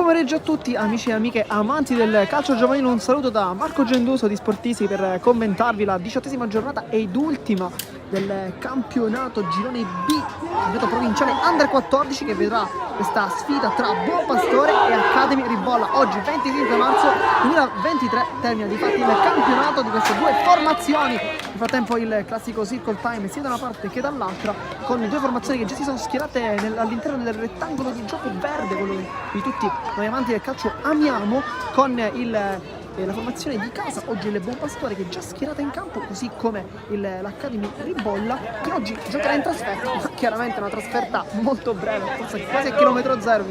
pomeriggio a tutti amici e amiche amanti del calcio giovanile, un saluto da Marco Genduso di Sportisi per commentarvi la 18ª giornata ed ultima del campionato girone B, campionato provinciale Under 14, che vedrà questa sfida tra Buon Pastore e Academy Ribolla. Oggi 25 marzo 2023 termina di fatti il campionato di queste due formazioni. Nel frattempo il classico circle time sia da una parte che dall'altra, con due formazioni che già si sono schierate all'interno del rettangolo di gioco verde, quello di tutti noi amanti del calcio amiamo, con la formazione di casa. Oggi il Buon Pastore che è già schierata in campo, così come l'Academy Ribolla, che oggi giocherà in trasferta, ma chiaramente una trasferta molto breve, forse quasi a chilometro zero,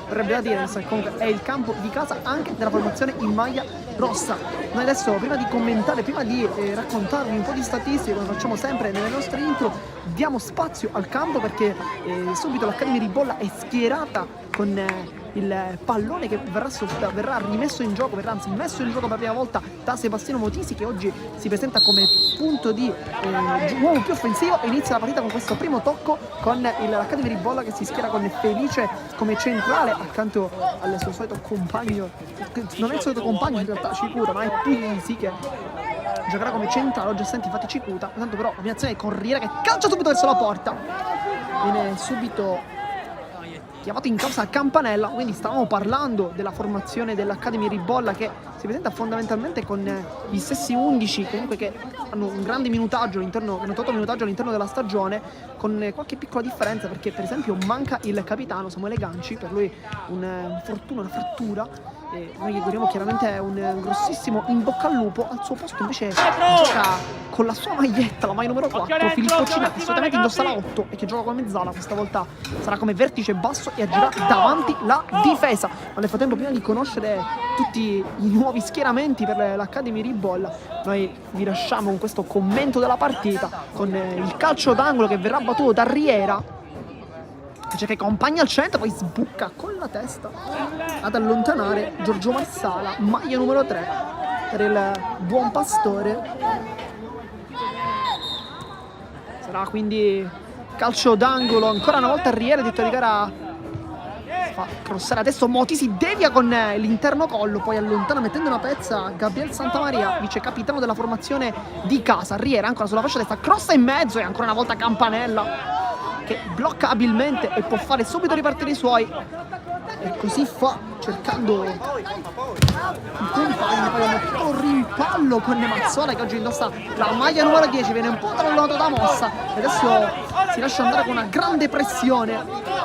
vorrebbe da dire, comunque è il campo di casa anche della formazione in maglia rossa. Noi adesso, prima di commentare, prima di raccontarvi un po' di statistiche, come facciamo sempre nelle nostre intro, diamo spazio al campo perché subito l'Academy Ribolla è schierata con il pallone che verrà rimesso in gioco, anzi messo in gioco per la prima volta da Sebastiano Motisi, che oggi si presenta come punto di uomo più offensivo, e inizia la partita con questo primo tocco con l'Academy Ribolla che si schiera con Felice come centrale accanto al suo solito compagno, non è il solito compagno in realtà, Cicuta, ma è Puglisi, che giocherà come centrale. Oggi senti infatti Cicuta, tanto però combinazione di Corriere che calcia subito verso la porta, viene subito chiamato in causa a Campanella. Quindi stavamo parlando della formazione dell'Academy Ribolla, che si presenta fondamentalmente con gli stessi 11 comunque che hanno un grande minutaggio all'interno, hanno tolto minutaggio all'interno della stagione, con qualche piccola differenza, perché per esempio manca il capitano Samuele Ganci, per lui un fortuna, una frattura, e noi gli auguriamo chiaramente un grossissimo in bocca al lupo. Al suo posto invece gioca con la sua maglietta, la maglia numero 4, Filippo Cina, che solitamente indossa la 8 e che gioca come mezzala. Questa volta sarà come vertice basso e agirà davanti la difesa. Ma nel frattempo, prima di conoscere tutti i nuovi schieramenti per l'Academy Ribolla, noi vi lasciamo con questo commento della partita, con il calcio d'angolo che verrà battuto da Riera, che accompagna al centro, poi sbucca con la testa ad allontanare Giorgio Marsala, maglia numero 3 per il Buon Pastore. Sarà quindi calcio d'angolo ancora una volta. Riera dietro di gara fa crossare, adesso Motisi devia con l'interno collo, poi allontana mettendo una pezza Gabriel Santamaria, vice capitano della formazione di casa. Riera ancora sulla fascia destra, crossa in mezzo, e ancora una volta Campanella che blocca abilmente e può fare subito ripartire i suoi, e così fa, cercando il compagno. Poi un rimpallo con Mazzola, che oggi indossa la maglia numero 10, viene un po' trallato da mossa e adesso si lascia andare con una grande pressione.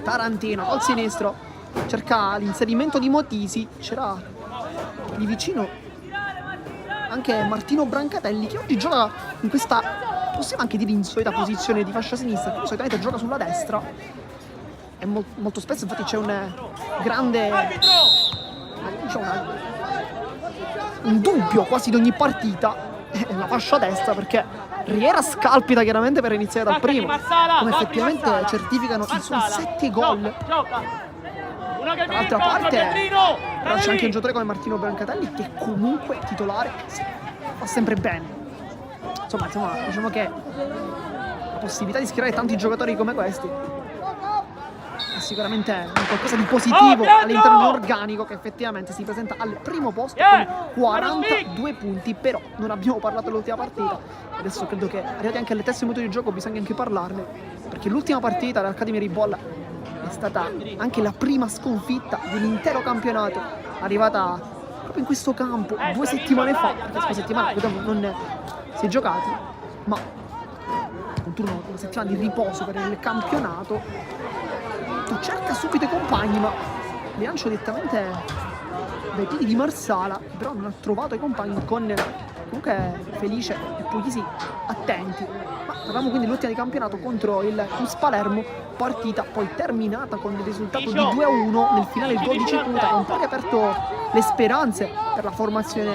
Tarantino col sinistro cerca l'inserimento di Motisi, c'era lì vicino anche Martino Brancatelli, che oggi gioca in questa, possiamo anche dire, insolita posizione di fascia sinistra, che solitamente gioca sulla destra, e molto spesso infatti c'è un grande, diciamo, un dubbio quasi di ogni partita la fascia destra, perché Riera scalpita chiaramente per iniziare dal primo, come effettivamente certificano i suoi 7 gol. Dall'altra parte però c'è anche un giocatore come Martino Brancatelli, che comunque titolare fa sempre bene. Insomma, diciamo che la possibilità di schierare tanti giocatori come questi è sicuramente un qualcosa di positivo all'interno di un organico che effettivamente si presenta al primo posto con 42 punti. Però non abbiamo parlato dell'ultima partita, adesso credo che arrivati anche al terzo minuto di gioco bisogna anche parlarne, perché l'ultima partita dell'Academy Ribolla è stata anche la prima sconfitta dell'intero campionato, arrivata proprio in questo campo 2 settimane fa, perché questa settimana non si è giocati, ma un turno, una settimana di riposo per il campionato. Cerca subito i compagni, ma li lancio direttamente dai piedi di Marsala, che però non ha trovato i compagni, con comunque Felice e Puglisi attenti. Ma parliamo quindi dell'ultima di campionato contro il Cus Palermo, partita poi terminata con il risultato di 2-1 nel finale, il gol di Cicuta, che ha un po' riaperto le speranze per la formazione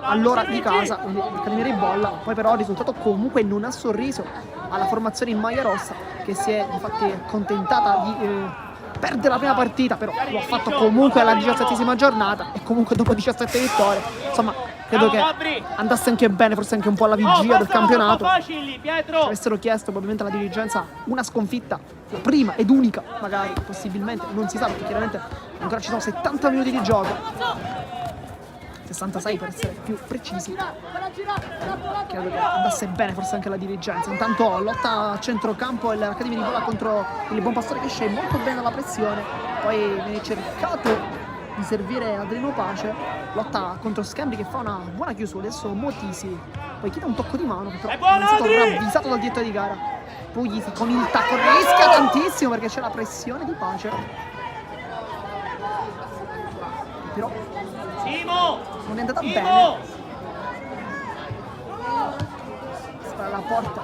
allora di casa, quindi l'Academy Ribolla. Poi però il risultato comunque non ha sorriso alla formazione in maglia rossa, che si è infatti accontentata di perdere la prima partita, però lo ha fatto comunque alla 17ª giornata, e comunque dopo 17 vittorie, insomma, credo che andasse anche bene, forse anche un po' alla vigilia del campionato. Facili, Pietro. Ci avessero chiesto probabilmente alla dirigenza una sconfitta, la prima ed unica, magari, possibilmente, non si sa perché chiaramente ancora ci sono 70 minuti di gioco. 66 per essere più precisi. Credo che andasse bene forse anche la dirigenza. Intanto lotta a centrocampo l'Accademia di Bolla contro il Buonpastore, che esce molto bene dalla pressione. Poi viene cercato di servire Adriano Pace. Lotta contro Schembri che fa una buona chiusura. Adesso Motisi poi chiede un tocco di mano, che però è stato ravvisato dal direttore di gara. Puglisi con il tacco rischia tantissimo perché c'è la pressione di Pace. Però non è andata bene. Spara la porta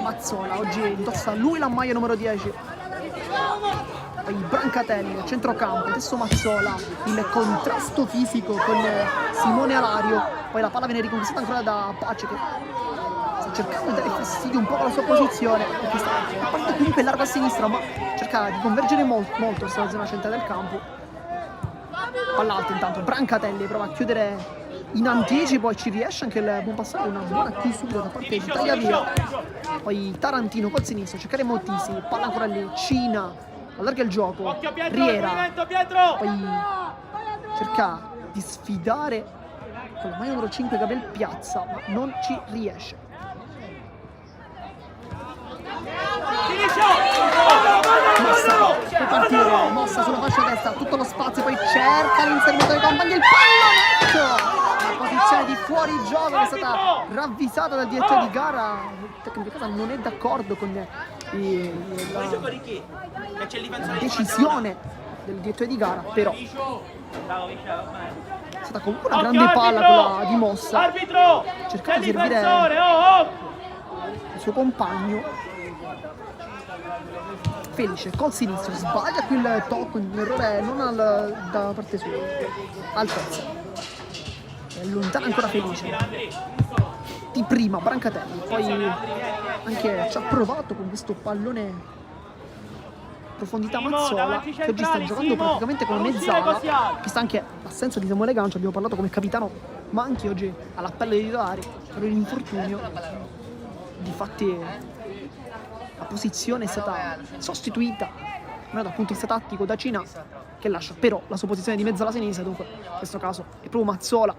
Mazzola, oggi indossa lui la maglia numero 10. Poi Brancatelli a centrocampo, adesso Mazzola, il contrasto fisico con Simone Alario. Poi la palla viene riconquistata ancora da Pace, che sta cercando di dare fastidio un po' alla sua posizione, perché sta partendo comunque largo a sinistra, ma cerca di convergere molto sulla zona centrale del campo. Palla alta intanto, Brancatelli prova a chiudere in anticipo e ci riesce anche il Buonpastore, una buona chiusura da parte di Tagliavia. Poi Tarantino col sinistro, cercare Motisi, palla ancora lì, Cina, allarga il gioco, Riera, poi cerca di sfidare con la maglia numero 5 Gabriel Piazza, ma non ci riesce. Mossa, può partire, mossa sulla fascia destra, tutto lo spazio, poi cerca l'inserimento dei compagni, il pallonetto! La posizione di fuori gioco che è stata ravvisata dal direttore di gara. Il tecnico di casa non è d'accordo con la decisione del direttore di gara, però è stata comunque una grande palla quella di mossa. Cercava di servire il suo compagno. Felice col sinistro, sbaglia qui il tocco, un errore non da parte sua, altezza. E allontana ancora Felice. Di prima Brancatelli, poi anche ci ha provato con questo pallone profondità Mazzola, che oggi sta giocando praticamente come mezzala, che sta anche l'assenza di Samuele Gancio. Abbiamo parlato come capitano Manchi oggi all'appello dei titolari per l'infortunio. Difatti la posizione è stata sostituita dal punto di vista tattico da Cina, che lascia però la sua posizione di mezzala sinistra. Dunque in questo caso è proprio Mazzola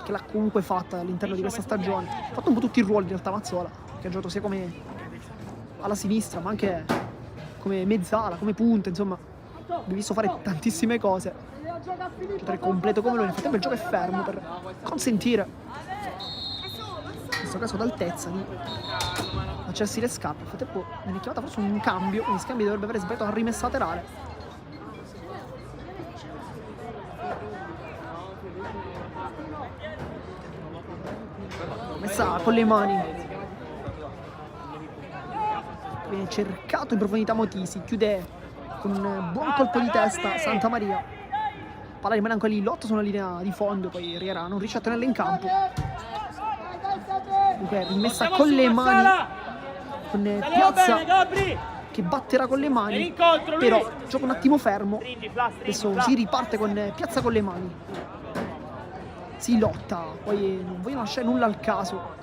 che l'ha comunque fatta all'interno di questa stagione. Ha fatto un po' tutti i ruoli in realtà Mazzola, che ha giocato sia come alla sinistra ma anche come mezzala, come punta, insomma abbiamo visto fare tantissime cose, giocare completo come lui. Nel frattempo il gioco è fermo per consentire in questo caso d'altezza di accessi le scarpe. Nel frattempo viene chiamata forse un cambio, quindi Scambi dovrebbe aver sbagliato la rimessa laterale. Messa con le mani, viene cercato in profondità Motisi, chiude con un buon colpo di testa Santa Maria. Palla rimane ancora lì, lotta sulla linea di fondo, poi Riera non riesce a tenerla in campo. Dunque rimessa con le mani, con Piazza che batterà con le mani, però gioca un attimo fermo. Adesso si riparte con Piazza con le mani, si lotta, poi non vogliono lasciare nulla al caso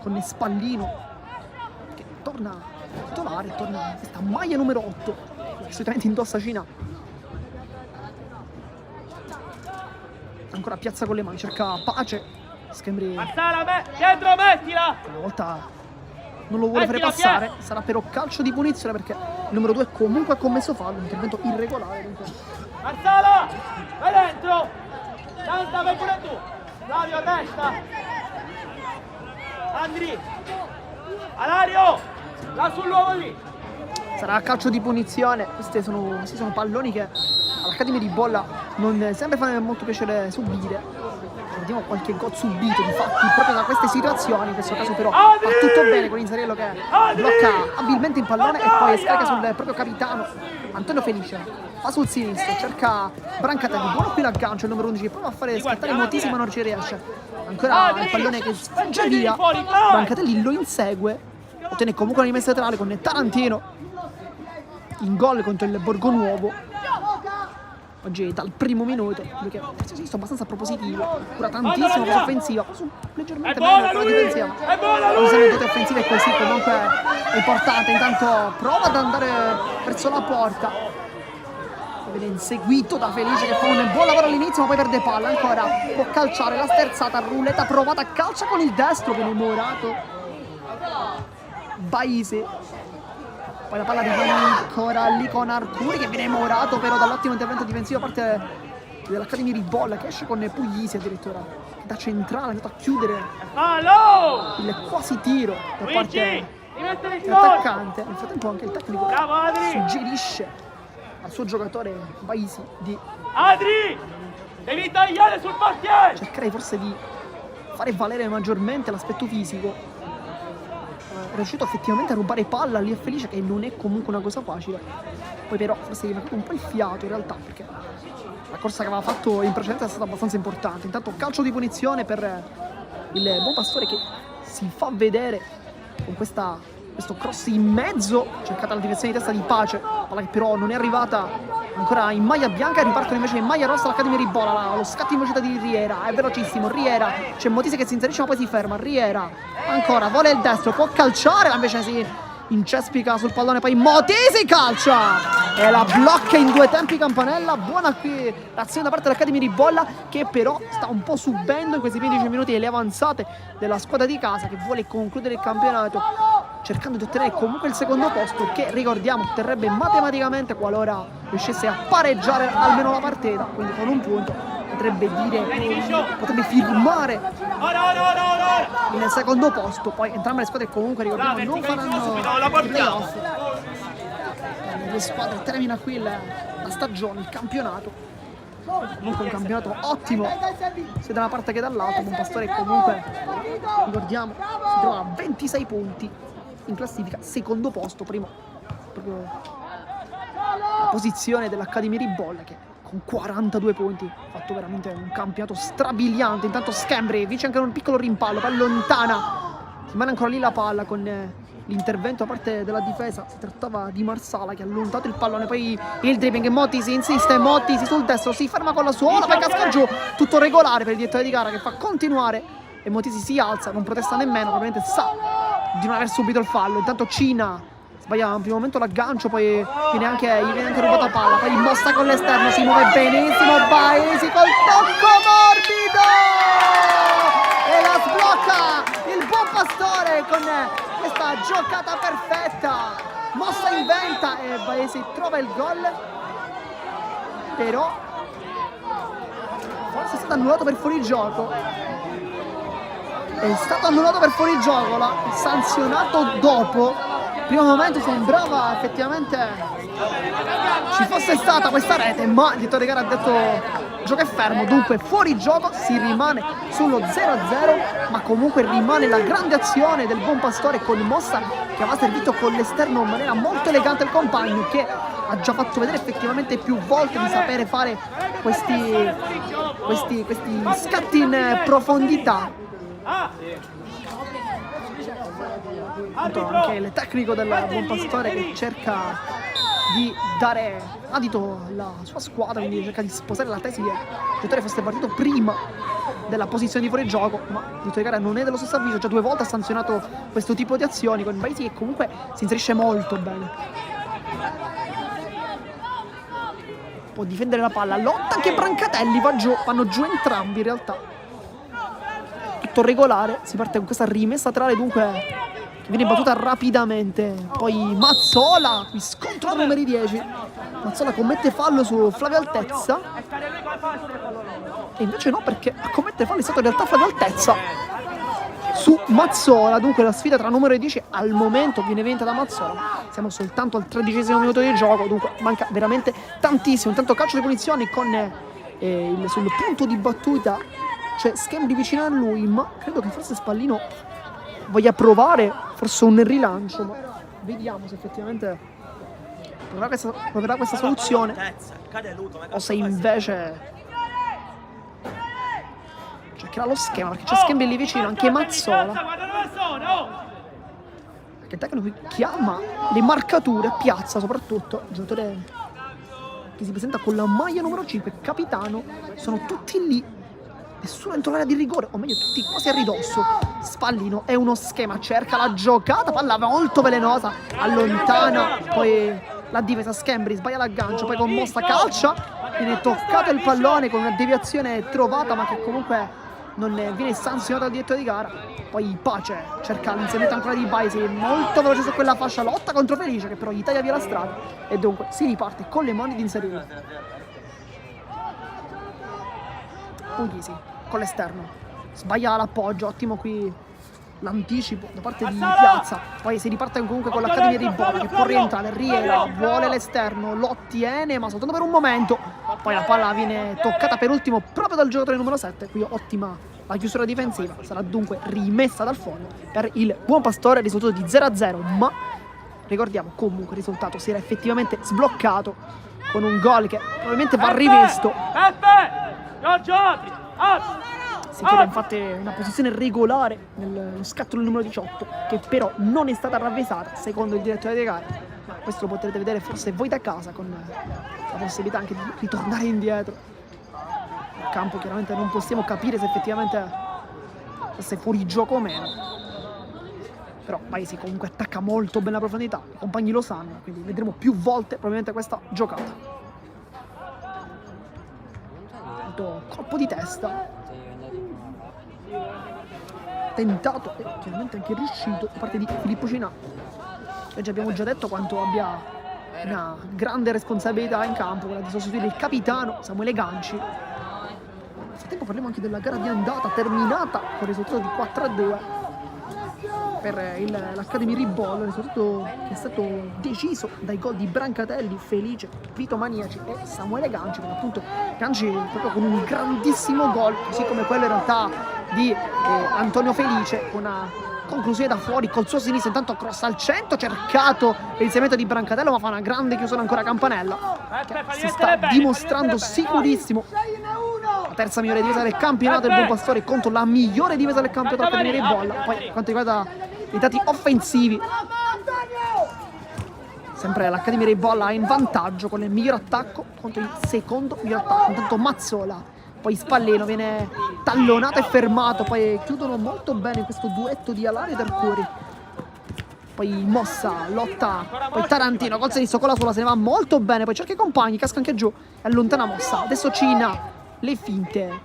con Spallino che torna titolare, torna questa maglia numero 8 che solitamente indossa Cina. Ancora Piazza con le mani, cerca Pace, Schembri dietro, mettila! una volta non lo vuole fare passare, sarà però calcio di punizione perché il numero 2 comunque ha commesso fallo, un intervento irregolare. Dunque Marsala, vai dentro! Santa, vai pure tu! Flavio a testa! Andri! Alario! Là sull'uomo lì! sarà calcio di punizione. Questi sono palloni che all'Accademia di Bolla non sempre fa molto piacere subire. Vediamo qualche gol subito di fatti proprio da queste situazioni. In questo caso però va tutto bene con Inzariello che blocca abilmente il pallone e poi scarica sul proprio capitano Antonio Felice. Va sul sinistro, cerca Brancatelli, buono qui l'aggancio, il numero 11 che prova a fare scattare Motisi ma non ci riesce. Ancora il pallone che sfugge via, Brancatelli lo insegue, ottiene comunque una rimessa laterale con Tarantino in gol contro il Borgonuovo. oggi dal primo minuto, perché si è visto abbastanza propositivo, cura tantissimo cosa offensiva, leggermente meno quella difensiva. Non sono tutte offensive così, comunque è importante. Intanto prova ad andare verso la porta, viene inseguito da Felice che fa un buon lavoro all'inizio, ma poi perde palla. Ancora può calciare la sterzata, ruleta provata, calcia con il destro, viene morato Baise. Poi la palla rimane ancora lì con Arcuri che viene morato però dall'ottimo intervento difensivo a parte dell'Academy Ribolla, che esce con Puglisi addirittura, che da centrale è andato a chiudere il quasi tiro da parte dell'attaccante. Nel frattempo anche il tecnico suggerisce al suo giocatore Baisi di Adri, devi tagliare sul portiere, cercare forse di fare valere maggiormente l'aspetto fisico. È riuscito effettivamente a rubare palla lì, è Felice, che non è comunque una cosa facile. Poi però forse gli è mancato un po' il fiato in realtà, perché la corsa che aveva fatto in precedenza è stata abbastanza importante. Intanto calcio di punizione per il buon Pastore, che si fa vedere con questo cross in mezzo, cercata la direzione di testa di Pace, palla che però non è arrivata ancora in maglia bianca, e ripartono invece in maglia rossa l'Academy Ribolla. Lo scatto in velocità di Riera, è velocissimo, Riera, c'è Motise che si inserisce ma poi si ferma, Riera ancora, vuole il destro, può calciare, ma invece si incespica sul pallone, poi Motisi calcia e la blocca in due tempi Campanella. Buona qui l'azione da parte dell'Academy Ribolla, che però sta un po' subendo in questi 15 minuti le avanzate della squadra di casa, che vuole concludere il campionato cercando di ottenere comunque il secondo posto, che ricordiamo otterrebbe matematicamente qualora riuscisse a pareggiare almeno la partita, quindi con un punto potrebbe firmare il secondo posto. Poi entrambe le squadre comunque ricordiamo non faranno i playoff. Le due squadre termina qui la stagione, il campionato. Comunque un campionato ottimo sia da una parte che dall'altra. Buon Pastore comunque, ricordiamo, si trova a 26 punti in classifica, secondo posto, primo proprio la posizione dell'Academy Ribolla, che con 42 punti ha fatto veramente un campionato strabiliante. Intanto Schembri vince anche un piccolo rimpallo, poi allontana, rimane ancora lì la palla con l'intervento da parte della difesa. Si trattava di Marsala che ha allontanato il pallone, poi il dribbling, Motisi insiste, Motisi sul destro, si ferma con la suola, poi casca giù, tutto regolare per il direttore di gara, che fa continuare e Motisi si alza, non protesta nemmeno, probabilmente sa di non aver subito il fallo. Intanto Cina sbaglia in primo momento l'aggancio, poi gli viene anche rubata palla, poi mossa con l'esterno, si muove benissimo Baisi col tocco morbido e la sblocca il buon Pastore con questa giocata perfetta, mossa inventa, e Baisi trova il gol, però forse è stato annullato per fuorigioco. È stato annullato per fuorigioco, l'ha sanzionato dopo. Primo momento sembrava effettivamente ci fosse stata questa rete, ma il direttore di gara ha detto gioco è fermo, dunque fuori gioco, si rimane sullo 0-0, ma comunque rimane la grande azione del buon Pastore con mossa che aveva servito con l'esterno in maniera molto elegante il compagno, che ha già fatto vedere effettivamente più volte di sapere fare questi scatti in profondità. Anche il tecnico del buon Pastore che cerca di dare adito alla sua squadra, quindi cerca di sposare la tesi che il giocatore fosse partito prima della posizione di fuorigioco, ma il direttore di gara non è dello stesso avviso, già 2 volte ha sanzionato questo tipo di azioni con Baisi, che comunque si inserisce molto bene. Può difendere la palla, lotta anche Brancatelli, vanno giù entrambi in realtà. Tutto regolare, si parte con questa rimessa laterale dunque che viene battuta rapidamente. Poi Mazzola, qui scontro tra numeri 10. Mazzola commette fallo su Flavio Altezza, e invece no, perché a commettere fallo è stato in realtà Flavio Altezza su Mazzola. Dunque la sfida tra numero 10 al momento viene vinta da Mazzola. Siamo soltanto al 13° minuto di gioco, dunque manca veramente tantissimo. Intanto calcio di punizioni con sul punto di battuta c'è Schembri vicino a lui, ma credo che forse Spallino voglia provare forse un rilancio, ma vediamo se effettivamente proverà questa soluzione o se invece cercherà lo schema, perché c'è Schembri lì vicino, anche Mazzola, perché il tecnico chiama le marcature, piazza soprattutto il giocatore che si presenta con la maglia numero 5, capitano, sono tutti lì, nessuno entro l'area di rigore, o meglio tutti quasi a ridosso. Spallino è uno schema, cerca la giocata, palla molto velenosa, allontana, poi la difesa Schembri sbaglia l'aggancio, poi con mossa calcia, viene toccato il pallone con una deviazione trovata, ma che comunque non viene sanzionato dal direttore di gara. Poi Pace cerca l'inserimento ancora di Baisi, molto veloce su quella fascia, lotta contro Felice che però gli taglia via la strada e dunque si riparte con le mani di inserire. Puglisi con l'esterno, sbaglia l'appoggio, ottimo qui l'anticipo da parte di Piazza, poi si riparte comunque con l'Accademia di Bola che può rientrare, Riera vuole l'esterno, lo ottiene ma soltanto per un momento, poi la palla viene toccata per ultimo proprio dal giocatore numero 7, qui ottima la chiusura difensiva, sarà dunque rimessa dal fondo per il Buon Pastore, risultato di 0-0, ma ricordiamo comunque il risultato si era effettivamente sbloccato con un gol che probabilmente va rivisto. Si trova infatti una posizione regolare nello scatto del numero 18 che però non è stata ravvisata secondo il direttore di gara, ma questo lo potrete vedere forse voi da casa con la possibilità anche di ritornare indietro. Il campo chiaramente non possiamo capire se effettivamente fosse fuori gioco o meno, però Paesi comunque attacca molto bene la profondità, i compagni lo sanno, quindi vedremo più volte probabilmente questa giocata. Colpo di testa tentato e chiaramente anche riuscito da parte di Filippo Cinà, che oggi abbiamo già detto quanto abbia una grande responsabilità in campo, quella di sostituire il capitano Samuele Ganci. Nel frattempo parliamo anche della gara di andata terminata con il risultato di 4-2 per l'Academy Ribollo, il risultato che è stato deciso dai gol di Brancatelli, Felice, Vito Maniaci e Samuele Ganci, per appunto Ganci proprio con un grandissimo gol, così come quello in realtà di Antonio Felice, con una conclusione da fuori col suo sinistro, intanto cross al centro, cercato l'inserimento di Brancatello, ma fa una grande chiusura ancora Campanella, che si sta dimostrando sicurissimo. La terza migliore difesa del campionato del Buon Pastore contro la migliore difesa del campionato per venire in bolla. Poi per quanto riguarda i dati offensivi, sempre l'Accademia dei Bolla in vantaggio con il miglior attacco contro il secondo miglior attacco. Intanto Mazzola, poi Spallino viene tallonato e fermato, poi chiudono molto bene questo duetto di Alario ed Arcuri. Poi Mossa, lotta, poi Tarantino col sinistro con la sola se ne va molto bene, poi cerca i compagni, casca anche giù e allontana Mossa. Adesso Cina, le finte,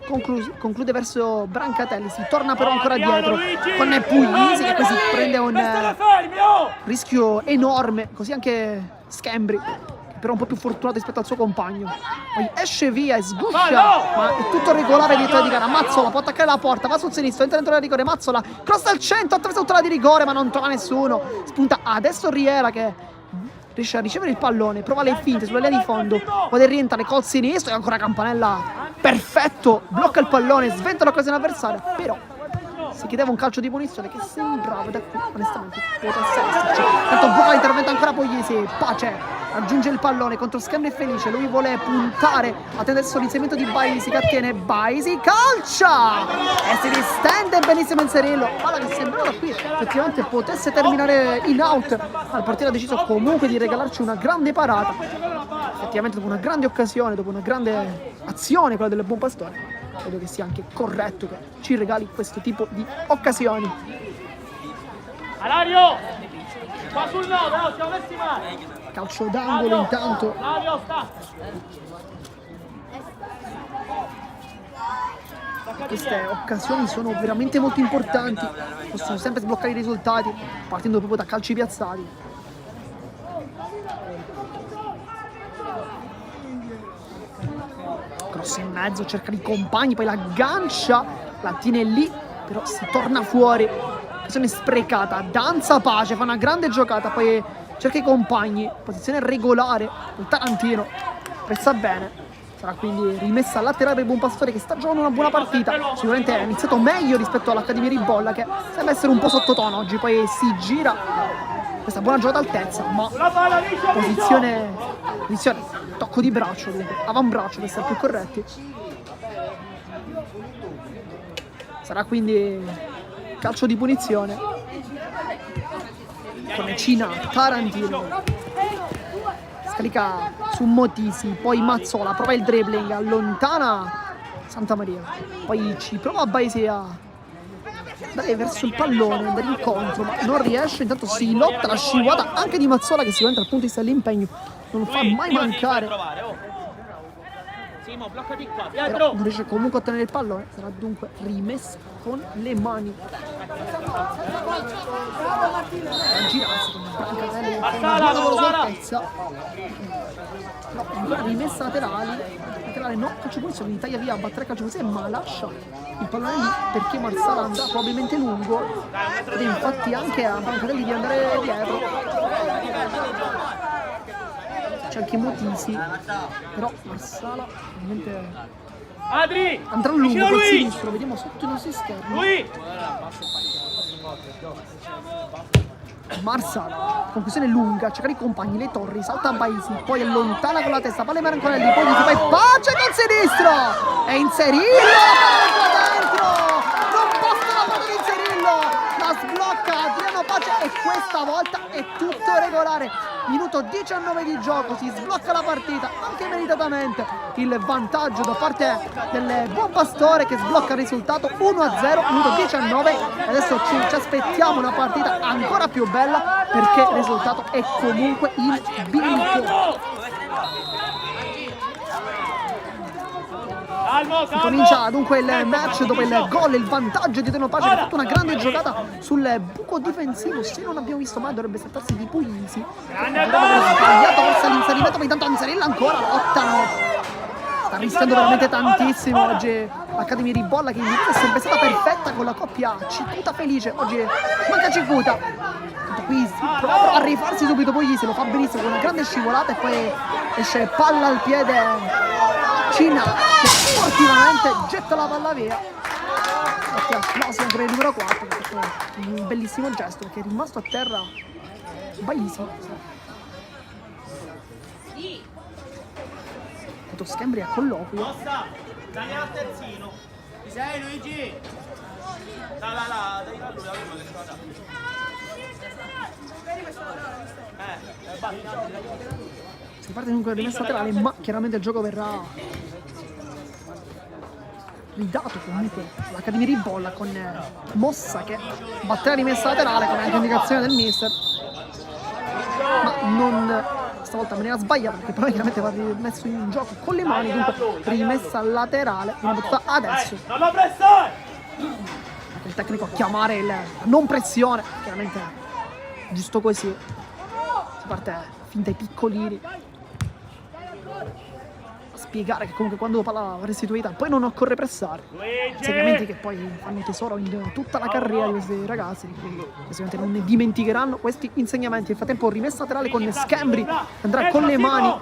conclude verso Brancatelli, si torna però ancora dietro con Puglisi che così prende un rischio enorme, così anche Schembri che però è un po' più fortunato rispetto al suo compagno, poi esce via e sguscia, ma è tutto regolare dietro di gara. Mazzola può attaccare la porta, va sul sinistro, entra dentro la rigore, Mazzola cross al centro, attraversa tutta la di rigore ma non trova nessuno, spunta adesso Riera che riesce a ricevere il pallone, prova le finte sulla linea di fondo, può rientrare col sinistro e ancora Campanella perfetto, blocca il pallone, sventa l'occasione avversaria, però si chiedeva un calcio di punizione che sembrava da qui onestamente potesse esserci. Tanto buca l'intervento ancora Puglisi, Pace raggiunge il pallone contro Schembri e Felice, lui vuole puntare, attende adesso l'inserimento di Baisi che attiene, Baisi calcia e si distende benissimo Inserillo, palla che sembrava qui effettivamente potesse terminare in out, ma il portiere ha deciso comunque di regalarci una grande parata, effettivamente dopo una grande occasione, dopo una grande azione quella del Buon Pastore, credo che sia anche corretto che ci regali questo tipo di occasioni. Alario, qua sul 9, siamo messi male. Calcio d'angolo intanto. Alario, sta. Queste occasioni sono veramente molto importanti, possono sempre sbloccare i risultati partendo proprio da calci piazzati. Cross in mezzo, cerca i compagni, poi l'aggancia, la tiene lì, però si torna fuori. Occasione sprecata, danza Pace, fa una grande giocata, poi cerca i compagni, posizione regolare, il Tarantino pressa bene, sarà quindi rimessa laterale del Buon Pastore che sta giocando una buona partita, sicuramente ha iniziato meglio rispetto all'Accademia Ribolla che sembra essere un po' sottotono oggi, poi si gira, questa buona giocata altezza, ma posizione, tocco di braccio, dunque, avambraccio per essere più corretti, sarà quindi calcio di punizione con Cina, Tarantino scarica su Motisi, poi Mazzola, prova il dribbling, allontana Santa Maria, poi ci prova Baisi a andare verso il pallone, andare incontro, ma non riesce. Intanto si lotta la scivolata anche di Mazzola, che sicuramente dal punto di vista dell'impegno non fa mai mancare. Simo, bloccati qua, Però dietro. non riesce comunque a ottenere il pallone, sarà dunque rimessa con le mani. A girarsi con Brancatelli, con una buona volutezza. No, ancora rimessa laterale no, calcio punizione, quindi taglia via a battere calcio punizione, ma lascia il pallone lì perché Marsala andrà probabilmente lungo ed infatti anche a Brancatelli di andare dietro. C'è anche Motisi, però Marsala ovviamente Adri, andrà lungo vicino col lui. sinistro, vediamo sotto i nostri schermi. Lui. Marsala, conclusione lunga, cerca i compagni, le torri, salta Baisi, poi allontana con la testa, palla in Maranconelli, poi si fa il pace col sinistro e inserirlo dentro, non basta la palla di inserirlo, la sblocca Adriano Pace e questa volta è tutto regolare. Minuto 19 di gioco, si sblocca la partita anche meritatamente, il vantaggio da parte del Buon Pastore che sblocca il risultato 1-0, minuto 19 e adesso ci aspettiamo una partita ancora più bella perché il risultato è comunque in bilico. Calmo, Si comincia dunque il match dopo il gol, il vantaggio di Adriano Pace che ha fatto una grande giocata sul buco difensivo, se non abbiamo visto mai dovrebbe trattarsi di Puglisi. Sbagliato forse l'inserimento, ma intanto inserirla ancora, lottano. Sta rischiando veramente tantissimo oggi l'Accademia di Bolla che è sempre stata perfetta con la coppia Cicuta Felice, oggi manca Cicuta. Qui si prova a rifarsi subito Puglisi, lo fa benissimo con una grande scivolata e poi esce palla al piede Cina che sportivamente getta la palla via. Applausi anche il numero 4 perché è un bellissimo gesto perché è rimasto a terra Baisi. Tanto Schembri a colloquio. Mossa, dai al terzino. Ci sei Luigi? Là, dai a lui, che sta là. Si parte dunque la rimessa laterale, ma chiaramente il gioco verrà ridato comunque all'Accademia di Bolla con Mossa che batte la rimessa laterale come anche indicazione del mister, ma non stavolta in maniera sbagliata perché però chiaramente va messo in gioco con le mani, dunque rimessa laterale, una battuta adesso. Non lo pressare! Il tecnico a chiamare la non pressione, chiaramente giusto così. Si parte fin dai piccolini a spiegare che comunque quando la palla va restituita poi non occorre pressare. Insegnamenti che poi fanno tesoro in tutta la carriera di questi ragazzi, di cui sicuramente non ne dimenticheranno questi insegnamenti. Nel frattempo rimessa laterale con Schembri, andrà con le mani,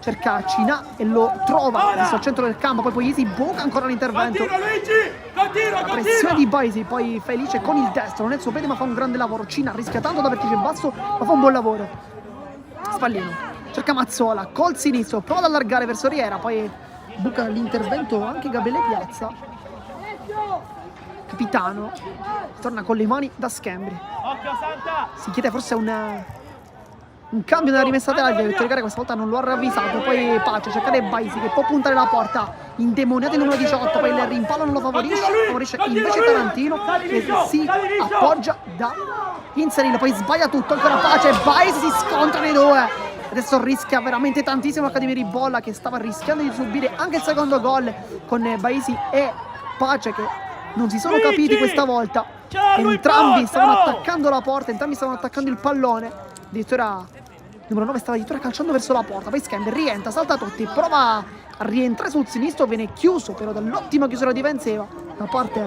cerca Cina e lo trova adesso al centro del campo, poi Puglisi buca ancora l'intervento. La pressione di Baisi, poi Felice con il destro, non è il suo piede ma fa un grande lavoro. Cina rischia tanto da vertice basso ma fa un buon lavoro. Spallino cerca Mazzola col sinistro, prova ad allargare verso Riera, poi buca l'intervento anche Gabriele Piazza. Capitano torna con le mani da Schembri, si chiede forse un cambio nella rimessa laterale, deve Vittorio Gare questa volta non lo ha ravvisato, poi Pace cerca di Baisi che può puntare la porta, indemoniato il numero 18, poi il rimpallo non lo favorisce invece Tarantino che si appoggia da inserirlo, poi sbaglia tutto, ancora Pace e Baisi si scontrano i due. Adesso rischia veramente tantissimo l'Accademia di Bolla che stava rischiando di subire anche il secondo gol con Baisi e Pace che non si sono capiti questa volta. Entrambi stavano attaccando la porta, entrambi stavano attaccando il pallone. Addirittura il numero 9 stava addirittura calciando verso la porta, poi Schembri rientra, salta tutti, prova a rientrare sul sinistro, viene chiuso però dall'ottima chiusura difensiva da parte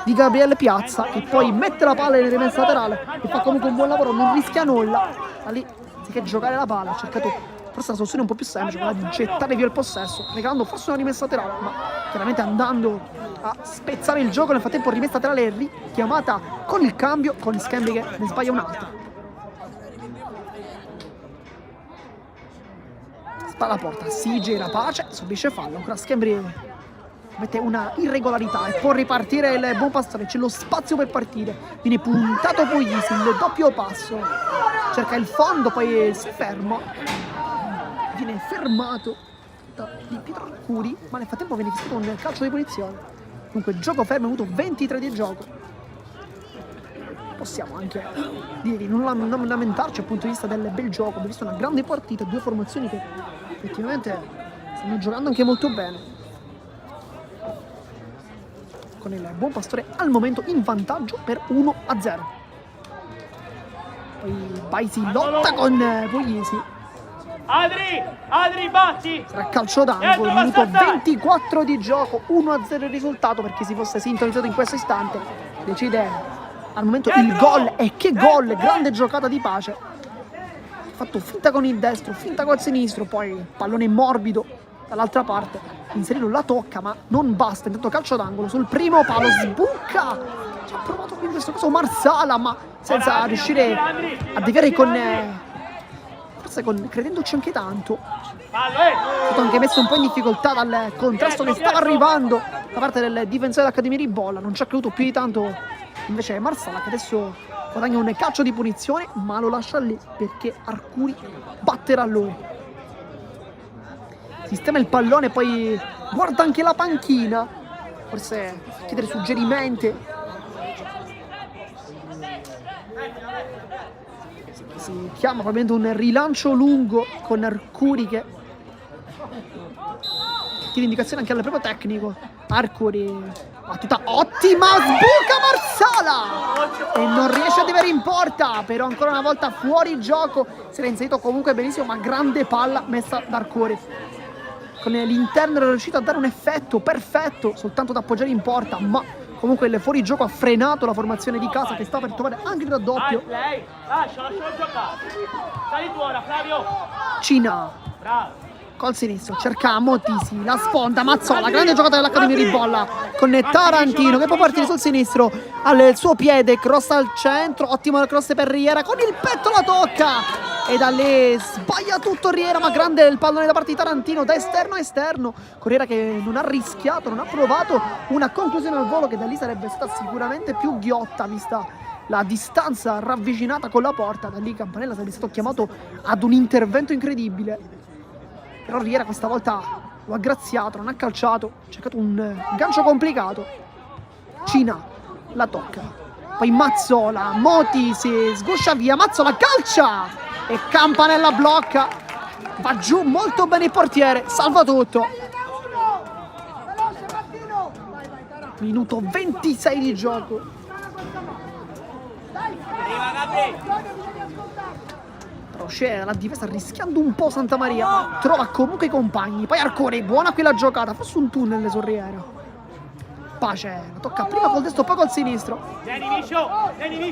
di Gabriele Piazza che poi mette la palla in rimessa laterale e fa comunque un buon lavoro, non rischia nulla. Da lì, anziché giocare la palla, ha cercato forse la soluzione un po' più semplice, quella di gettare via il possesso, regalando forse una rimessa laterale, ma chiaramente andando a spezzare il gioco. Nel frattempo rimessa laterale richiamata con il cambio, con Schembri che ne sbaglia un'altra. Spalla la porta, si gira Pace, subisce fallo, ancora Schembri mette una irregolarità e può ripartire il Buon Pastore, c'è lo spazio per partire, viene puntato Puglisi, il doppio passo, cerca il fondo, poi si ferma, viene fermato di Pietro Arcuri, ma nel frattempo viene fissato un calcio di punizione. Dunque gioco fermo, ha avuto 23 di gioco. Possiamo anche dire di non lamentarci dal punto di vista del bel gioco. Abbiamo visto una grande partita, due formazioni che effettivamente stanno giocando anche molto bene, con il Buon Pastore al momento in vantaggio per 1-0. Poi Baisi lotta con Puglisi. Adri, batti! Sarà calcio d'angolo, minuto 24 di gioco, 1-0 il risultato. Per chi si fosse sintonizzato in questo istante, decide al momento il gol. E che gol! Grande giocata di Pace. Ha fatto finta con il destro, finta col sinistro, poi pallone morbido dall'altra parte. Inserito la tocca, ma non basta. Intanto calcio d'angolo sul primo palo, sbucca. Ci ha provato qui in questo caso Marsala, ma senza riuscire a deviare credendoci anche tanto. È stato anche messo un po' in difficoltà dal contrasto che stava arrivando da parte del difensore dell'Accademia di Bolla. Non ci ha creduto più di tanto invece Marsala, che adesso guadagna un calcio di punizione, ma lo lascia lì perché Arcuri batterà lui. Sistema il pallone, poi guarda anche la panchina, forse chiedere suggerimenti. Si chiama probabilmente un rilancio lungo con Arcuri che chiede indicazione anche al proprio tecnico. Arcuri, battuta ottima, sbuca Marsala e non riesce a arrivare in porta, però ancora una volta fuori gioco. Si era inserito comunque benissimo, ma grande palla messa da Arcuri. Con l'interno era riuscito a dare un effetto perfetto soltanto da appoggiare in porta, ma comunque il fuorigioco ha frenato la formazione di casa, che sta per trovare anche il raddoppio. Lei, lascialo giocare. Sali tu ora, Flavio. Cina. Bravo. Col sinistro cerca Motisi, la sponda, Mazzola, grande giocata dell'Accademia di Bolla con Tarantino che può partire sul sinistro al suo piede, cross al centro, ottimo il cross per Riera, con il petto la tocca e da lì sbaglia tutto Riera, ma grande il pallone da parte di Tarantino da esterno a esterno. Corriera che non ha rischiato, non ha provato una conclusione al volo, che da lì sarebbe stata sicuramente più ghiotta vista la distanza ravvicinata con la porta. Da lì Campanella sarebbe stato chiamato ad un intervento incredibile. Però Riera questa volta lo ha graziato, non ha calciato, ha cercato un gancio complicato. Cina la tocca, poi Mazzola, Moti si sguscia via, Mazzola calcia e Campanella blocca, va giù molto bene il portiere, salva tutto. Minuto 26 di gioco. Scende la difesa rischiando un po' Santa Maria, trova comunque i compagni, poi Arcuri, buona qui la giocata, forse un tunnel su Riera. Pace, la tocca prima col destro poi col sinistro.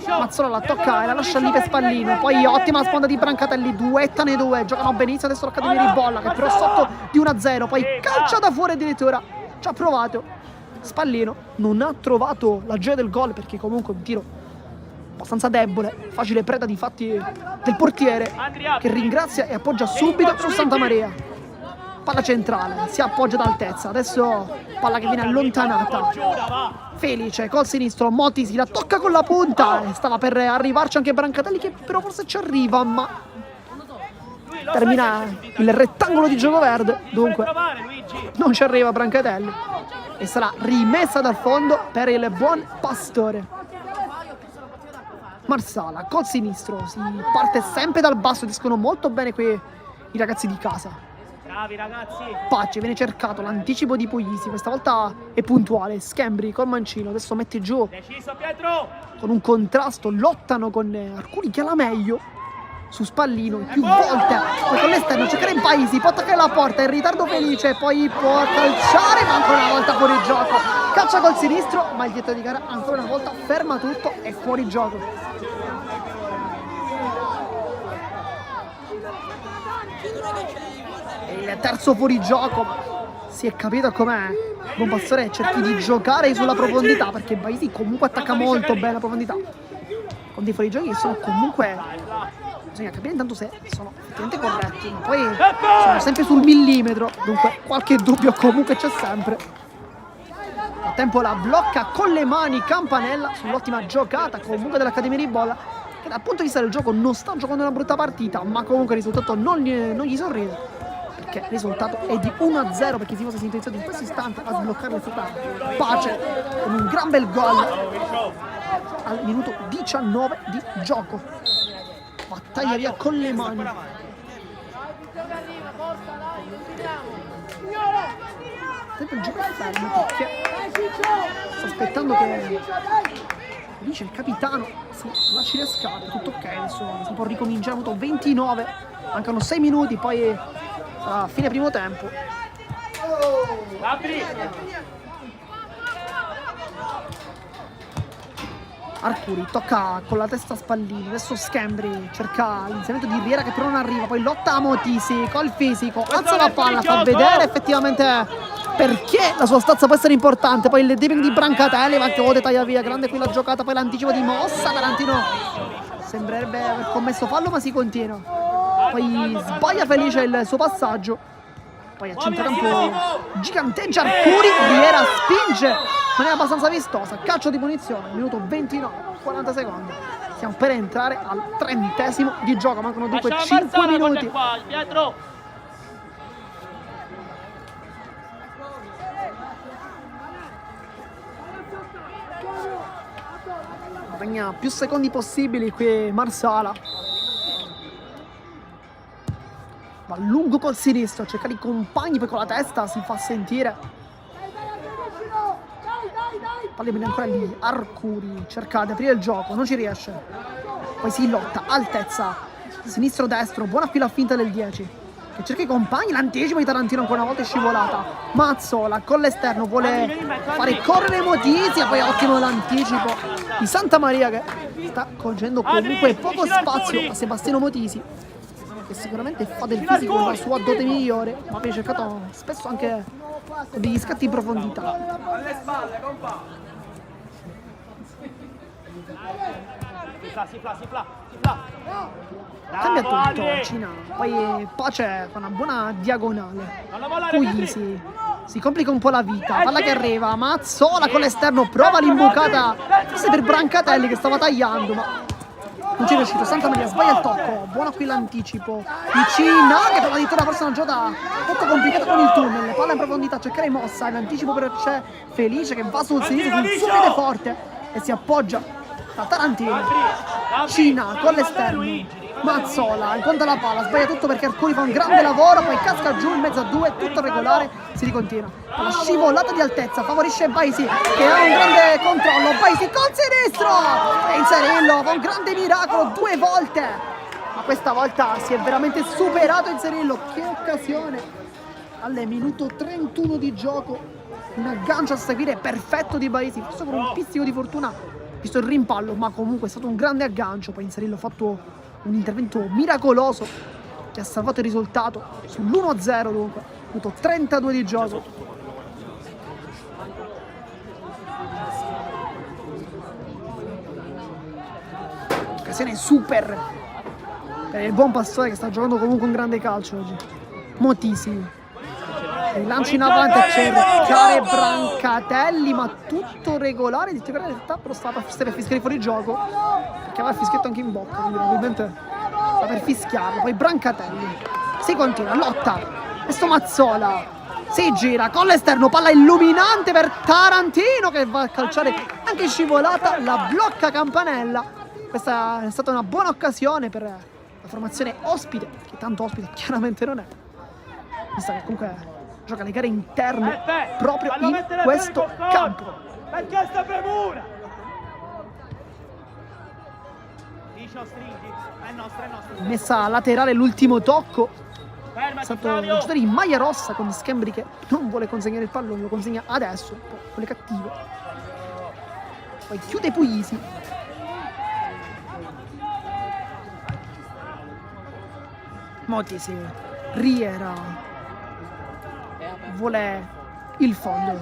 Mazzola la tocca e la lascia lì per Spallino, poi ottima la sponda di Brancatelli, duettano i due, giocano benissimo adesso l'Accademia di Bolla che però sotto di 1-0, poi calcia da fuori addirittura, ci ha provato. Spallino non ha trovato la gioia del gol perché comunque un tiro abbastanza debole, facile preda di fatti del portiere che ringrazia e appoggia subito su Santa Maria. Palla centrale, si appoggia d'altezza, adesso palla che viene allontanata. Felice col sinistro, Moti si la tocca con la punta, stava per arrivarci anche Brancatelli che però forse ci arriva, ma termina il rettangolo di gioco verde, dunque non ci arriva Brancatelli e sarà rimessa dal fondo per il Buon Pastore. Marsala col sinistro, si parte sempre dal basso, riescono molto bene qui i ragazzi di casa. Bravi ragazzi. Pace, viene cercato l'anticipo di Puglisi, questa volta è puntuale, Schembri col mancino, adesso mette giù. Deciso Pietro. Con un contrasto, lottano con Arcuri che ha la meglio su Spallino più volte, poi con l'esterno cercare in Paesi, può attaccare la porta, in ritardo Felice, poi può calciare ma ancora una volta fuori gioco, calcia col sinistro ma il direttore di gara ancora una volta ferma tutto e fuori gioco. E il terzo fuorigioco, si è capito com'è. Buon Pastore cerchi di giocare sulla profondità perché Baisi comunque attacca molto bene la profondità con dei fuorigiochi che sono comunque, bisogna capire intanto se sono effettivamente corretti, ma poi sono sempre sul millimetro, dunque qualche dubbio comunque c'è sempre. A tempo la blocca con le mani Campanella sull'ottima giocata comunque dell'Accademia di Bolla, che dal punto di vista del gioco non sta giocando una brutta partita, ma comunque il risultato non gli sorride. perché il risultato è di 1-0 perché i tifosi si iniziato in questo istante a sbloccare il stata Pace con un gran bel gol al minuto 19 di gioco. Battaglia via con le mani. Sempre il gioco fermo perché sta aspettando che dice il capitano si lasci le scarpe, tutto ok, adesso si può ricominciare, ha avuto 29, mancano 6 minuti, poi sarà fine primo tempo. Arcuri tocca con la testa a Spallini, adesso Schembri cerca l'inserimento di Riera che però non arriva, poi lotta a Motisi col fisico, alza la palla, fa vedere effettivamente perché la sua stazza può essere importante, poi il dribbling di Brancatelli, va che taglia via, grande qui la giocata, poi l'anticipo di Mossa, Tarantino sembrerebbe aver commesso fallo ma si continua, poi sbaglia Felice il suo passaggio, poi a centrocampo giganteggia Arcuri, Riera spinge, non è abbastanza vistosa, calcio di punizione, minuto 29, 40 secondi, stiamo per entrare al 30° di gioco, mancano dunque 5 minuti. Guadagna più secondi possibili qui Marsala, va lungo col sinistro, cerca i compagni, poi con la testa si fa sentire, palla ancora lì, Arcuri cerca di aprire il gioco, non ci riesce, poi si lotta, altezza, sinistro-destro, buona fila finta del 10 che cerca i compagni, l'anticipo di Tarantino ancora una volta è scivolata, Mazzola con l'esterno vuole fare correre Motisi, poi ottimo l'anticipo di Santa Maria che sta concedendo comunque poco spazio a Sebastiano Motisi che sicuramente fa del fisico la sua dote migliore, ma viene cercato spesso anche con degli scatti in profondità. Cambia tutto, Cina, poi Pace fa una buona diagonale, Puglisi si complica un po' la vita, palla che arriva, Mazzola con l'esterno, prova l'imbucata, forse per Brancatelli che stava tagliando, ma non ci è riuscito, Santa Maria sbaglia il tocco, buono qui l'anticipo di Cina che per addirittura forse una giocata molto complicata con il tunnel, palla in profondità, cercare mossa, l'anticipo però c'è Felice che va sul sinistro, sul suo piede forte e si appoggia da Tarantino, Cina con l'esterno, Mazzola incontra la palla, sbaglia tutto perché Arcuri fa un grande lavoro, poi casca giù in mezzo a due, tutto regolare, si ricontinua. La scivolata di altezza favorisce Baisi che ha un grande controllo, Baisi col sinistro e Inzerillo fa un grande miracolo 2 volte, ma questa volta si è veramente superato Inzerillo, che occasione al minuto 31 di gioco, un aggancio a seguire perfetto di Baisi, forse con un pizzico di fortuna visto il rimpallo, ma comunque è stato un grande aggancio, poi Inzerillo ha fatto un intervento miracoloso che ha salvato il risultato sull'1-0 dunque, minuto 32 di gioco. Occasione super per il buon Pastore che sta giocando comunque un grande calcio oggi. Motisi rilancio in avanti a cercare Brancatelli, ma tutto regolare, di in realtà però stava per fischiare fuori gioco perché aveva il fischietto anche in bocca, quindi probabilmente sta per fischiarlo. Poi Brancatelli si continua, lotta, questo Mazzola si gira con l'esterno, palla illuminante per Tarantino che va a calciare anche in scivolata, la blocca Campanella. Questa è stata una buona occasione per la formazione ospite, che tanto ospite chiaramente non è, visto che comunque gioca le gare interne proprio in questo campo. Perché sta premura? È nostra. Messa laterale l'ultimo tocco, è stato un giocatore in maglia rossa con Schembri che non vuole consegnare il pallone, lo consegna adesso, un po' con le cattive. Poi chiude Puglisi. Motisi, Riera vuole il fondo,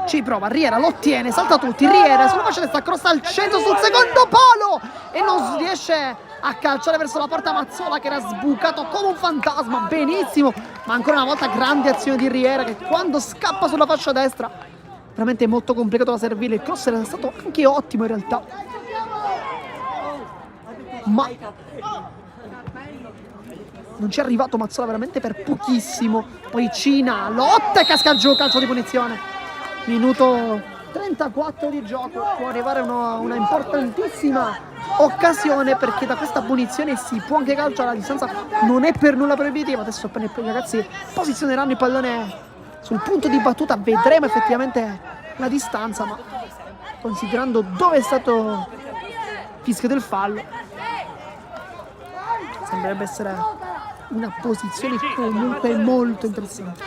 ci prova, Riera lo ottiene, salta tutti, Riera sulla fascia destra, crossa al centro sul secondo palo e non riesce a calciare verso la porta Mazzola che era sbucato come un fantasma, benissimo, ma ancora una volta grande azione di Riera che quando scappa sulla fascia destra veramente è molto complicato da servire, il cross era stato anche ottimo in realtà, ma Non ci è arrivato Mazzola veramente per pochissimo. Poi Cina lotta e casca giù, calcio di punizione. Minuto 34 di gioco. Può arrivare una importantissima occasione, perché da questa punizione si può anche calciare, la distanza non è per nulla proibitiva. Adesso appena i ragazzi posizioneranno il pallone sul punto di battuta vedremo effettivamente la distanza, ma considerando dove è stato fischio del fallo sembrerebbe essere una posizione comunque molto interessante.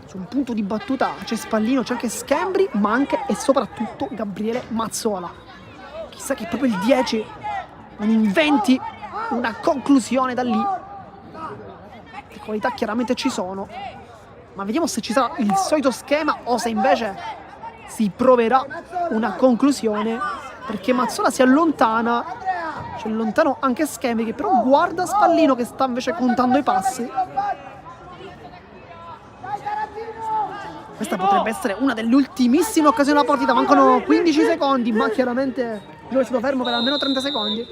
Sul punto di battuta c'è Spallino, c'è anche Schembri, ma anche e soprattutto Gabriele Mazzola. Chissà che proprio il 10 non inventi una conclusione da lì. Le qualità chiaramente ci sono, ma vediamo se ci sarà il solito schema o se invece si proverà una conclusione, perché Mazzola si allontana, c'è lontano anche Schembri che però guarda Spallino che sta invece contando i passi. Questa potrebbe essere una delle ultimissime occasioni della partita, mancano 15 secondi, ma chiaramente lui è stato fermo per almeno 30 secondi.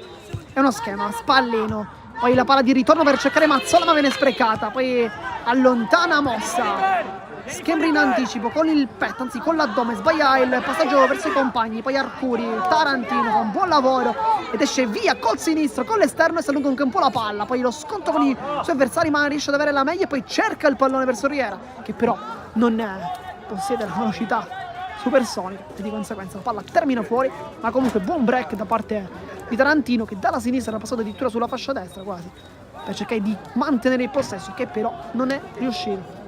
È uno schema, Spallino, poi la palla di ritorno per cercare Mazzola ma viene sprecata, poi allontana mossa. Schembri in anticipo con il petto, anzi con l'addome, sbaglia il passaggio verso i compagni, poi Arcuri, Tarantino fa un buon lavoro ed esce via col sinistro, con l'esterno e si allunga anche un po' la palla, poi lo sconto con i suoi avversari ma riesce ad avere la meglio e poi cerca il pallone verso Riera, che però non possiede la velocità supersonica e di conseguenza la palla termina fuori, ma comunque buon break da parte di Tarantino che dalla sinistra era passato addirittura sulla fascia destra quasi per cercare di mantenere il possesso, che però non è riuscito.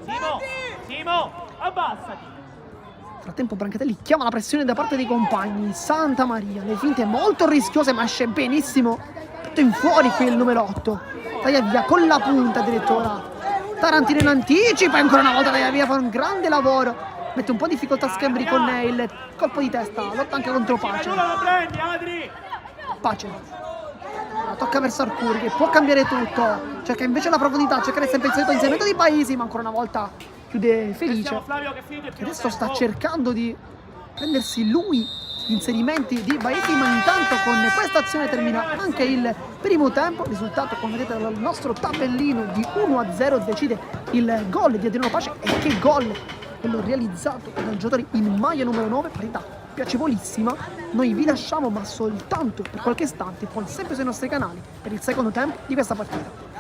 Simo, abbassati. Nel frattempo Brancatelli chiama la pressione da parte dei compagni. Santa Maria, le finte molto rischiose ma esce benissimo. Tutto in fuori qui il numero 8. Taglia via con la punta addirittura. Tarantino in anticipo e ancora una volta taglia via, fa un grande lavoro. Mette un po' di difficoltà Schembri con il colpo di testa. Lotta anche contro Pace. Pace. La tocca verso Arcuri che può cambiare tutto. Cerca invece la profondità, cerca sempre il solito inserimento di Paesi, ma ancora una volta chiude Felice, che adesso sta cercando di prendersi lui gli inserimenti di Baeti, ma intanto con questa azione termina anche il primo tempo. Risultato, come vedete dal nostro tabellino, di 1-0 decide il gol di Adriano Pace. E che gol quello realizzato dal giocatore in maglia numero 9, parità piacevolissima. Noi vi lasciamo ma soltanto per qualche istante, poi sempre sui nostri canali per il secondo tempo di questa partita.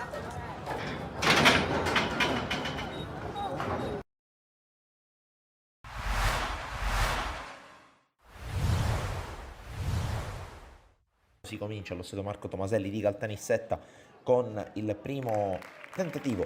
Si comincia allo stadio Marco Tomaselli di Caltanissetta con il primo tentativo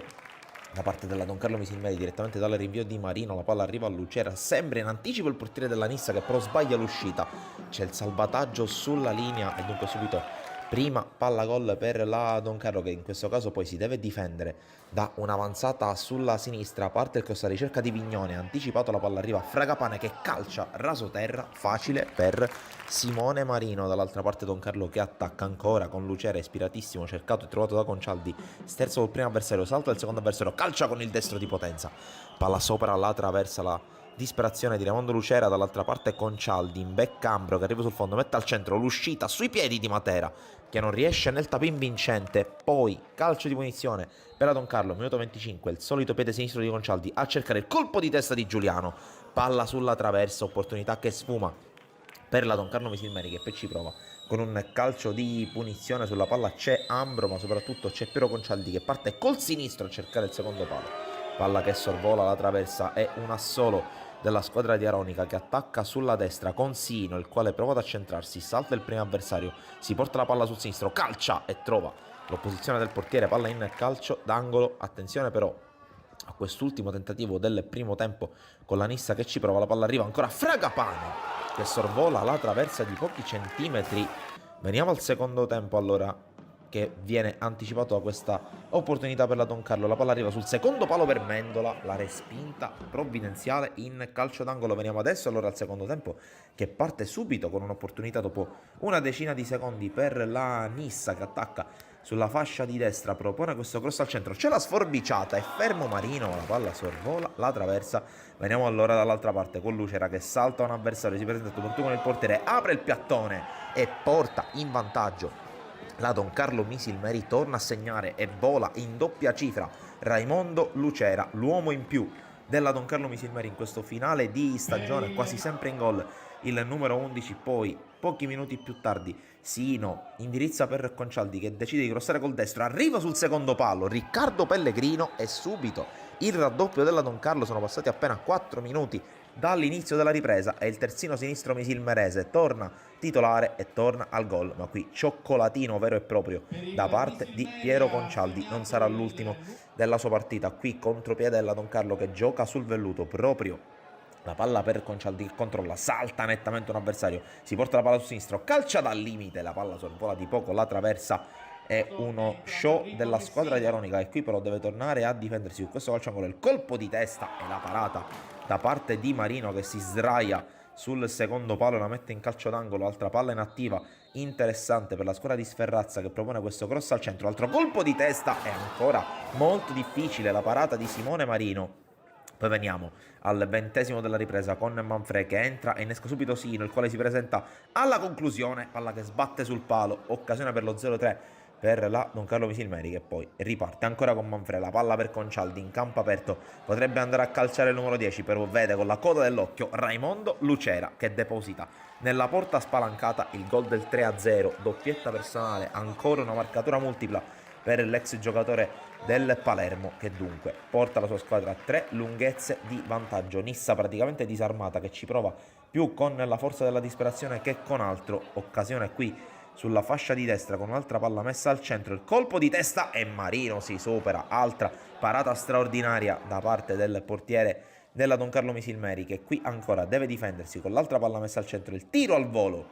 da parte della Don Carlo Misilmeri direttamente dal rinvio di Marino. La palla arriva a Lucera, sembra in anticipo il portiere della Nissa che però sbaglia l'uscita. C'è il salvataggio sulla linea e dunque subito prima palla gol per la Don Carlo, che in questo caso poi si deve difendere da un'avanzata sulla sinistra. Parte il cross alla ricerca di Vignone, anticipato, la palla arriva a Fragapane che calcia raso terra, facile per Simone Marino. Dall'altra parte Don Carlo che attacca ancora con Lucera, ispiratissimo, cercato e trovato da Concialdi, sterzo col primo avversario, salta il secondo avversario, calcia con il destro di potenza, palla sopra, la traversa la disperazione di Raimondo Lucera. Dall'altra parte Concialdi in back Cambro che arriva sul fondo, mette al centro, l'uscita sui piedi di Matera che non riesce nel tapin vincente. Poi calcio di punizione per la Don Carlo, minuto 25, il solito piede sinistro di Concialdi a cercare il colpo di testa di Giuliano, palla sulla traversa, opportunità che sfuma per la Don Carlo Misilmeri che poi ci prova con un calcio di punizione. Sulla palla c'è Ambro, ma soprattutto c'è Piero Concialdi che parte col sinistro a cercare il secondo palo, palla che sorvola la traversa. È un assolo della squadra di Aronica che attacca sulla destra con Sino, il quale prova ad accentrarsi, salta il primo avversario, si porta la palla sul sinistro, calcia e trova l'opposizione del portiere, palla in calcio d'angolo. Attenzione però a quest'ultimo tentativo del primo tempo con la Nissa che ci prova, la palla arriva ancora a Fragapane che sorvola la traversa di pochi centimetri. Veniamo al secondo tempo allora, che viene anticipato da questa opportunità per la Don Carlo. La palla arriva sul secondo palo per Mendola, la respinta provvidenziale in calcio d'angolo. Veniamo adesso allora al secondo tempo, che parte subito con un'opportunità dopo una decina di secondi per la Nissa che attacca sulla fascia di destra, propone questo cross al centro, c'è la sforbiciata, è fermo Marino, la palla sorvola, la traversa. Veniamo allora dall'altra parte con Lucera che salta un avversario, si presenta tu con il portiere, apre il piattone e porta in vantaggio la Don Carlo Misilmeri, torna a segnare e vola in doppia cifra Raimondo Lucera, l'uomo in più della Don Carlo Misilmeri in questo finale di stagione, quasi sempre in gol il numero 11. Poi pochi minuti più tardi Sino indirizza per Concialdi che decide di crossare col destro, arriva sul secondo palo Riccardo Pellegrino e subito il raddoppio della Don Carlo. Sono passati appena 4 minuti dall'inizio della ripresa e il terzino sinistro misilmerese torna titolare e torna al gol, ma qui cioccolatino vero e proprio da parte di Piero Concialdi. Non sarà l'ultimo della sua partita, qui contropiede della Don Carlo che gioca sul velluto, proprio la palla per Concialdi che controlla, salta nettamente un avversario, si porta la palla sul sinistro, calcia dal limite, la palla sorvola di poco, la traversa. È uno show della squadra di Aronica e qui però deve tornare a difendersi su questo calcio angolo. Il colpo di testa e la parata da parte di Marino che si sdraia sul secondo palo e la mette in calcio d'angolo. Altra palla inattiva interessante per la squadra di Sferrazza che propone questo cross al centro, altro colpo di testa e ancora molto difficile la parata di Simone Marino. Poi veniamo al 20° della ripresa con Manfred che entra e innesca subito Sino, il quale si presenta alla conclusione, palla che sbatte sul palo, occasione per lo 0-3 per la Don Carlo Misilmeri che poi riparte ancora con Manfred, la palla per Concialdi in campo aperto, potrebbe andare a calciare il numero 10, però vede con la coda dell'occhio Raimondo Lucera che deposita nella porta spalancata il gol del 3-0, doppietta personale, ancora una marcatura multipla per l'ex giocatore del Palermo che dunque porta la sua squadra a 3 lunghezze di vantaggio. Nissa praticamente disarmata che ci prova più con la forza della disperazione che con altro. Occasione qui sulla fascia di destra con un'altra palla messa al centro, il colpo di testa e Marino si supera, altra parata straordinaria da parte del portiere della Don Carlo Misilmeri che qui ancora deve difendersi con l'altra palla messa al centro, il tiro al volo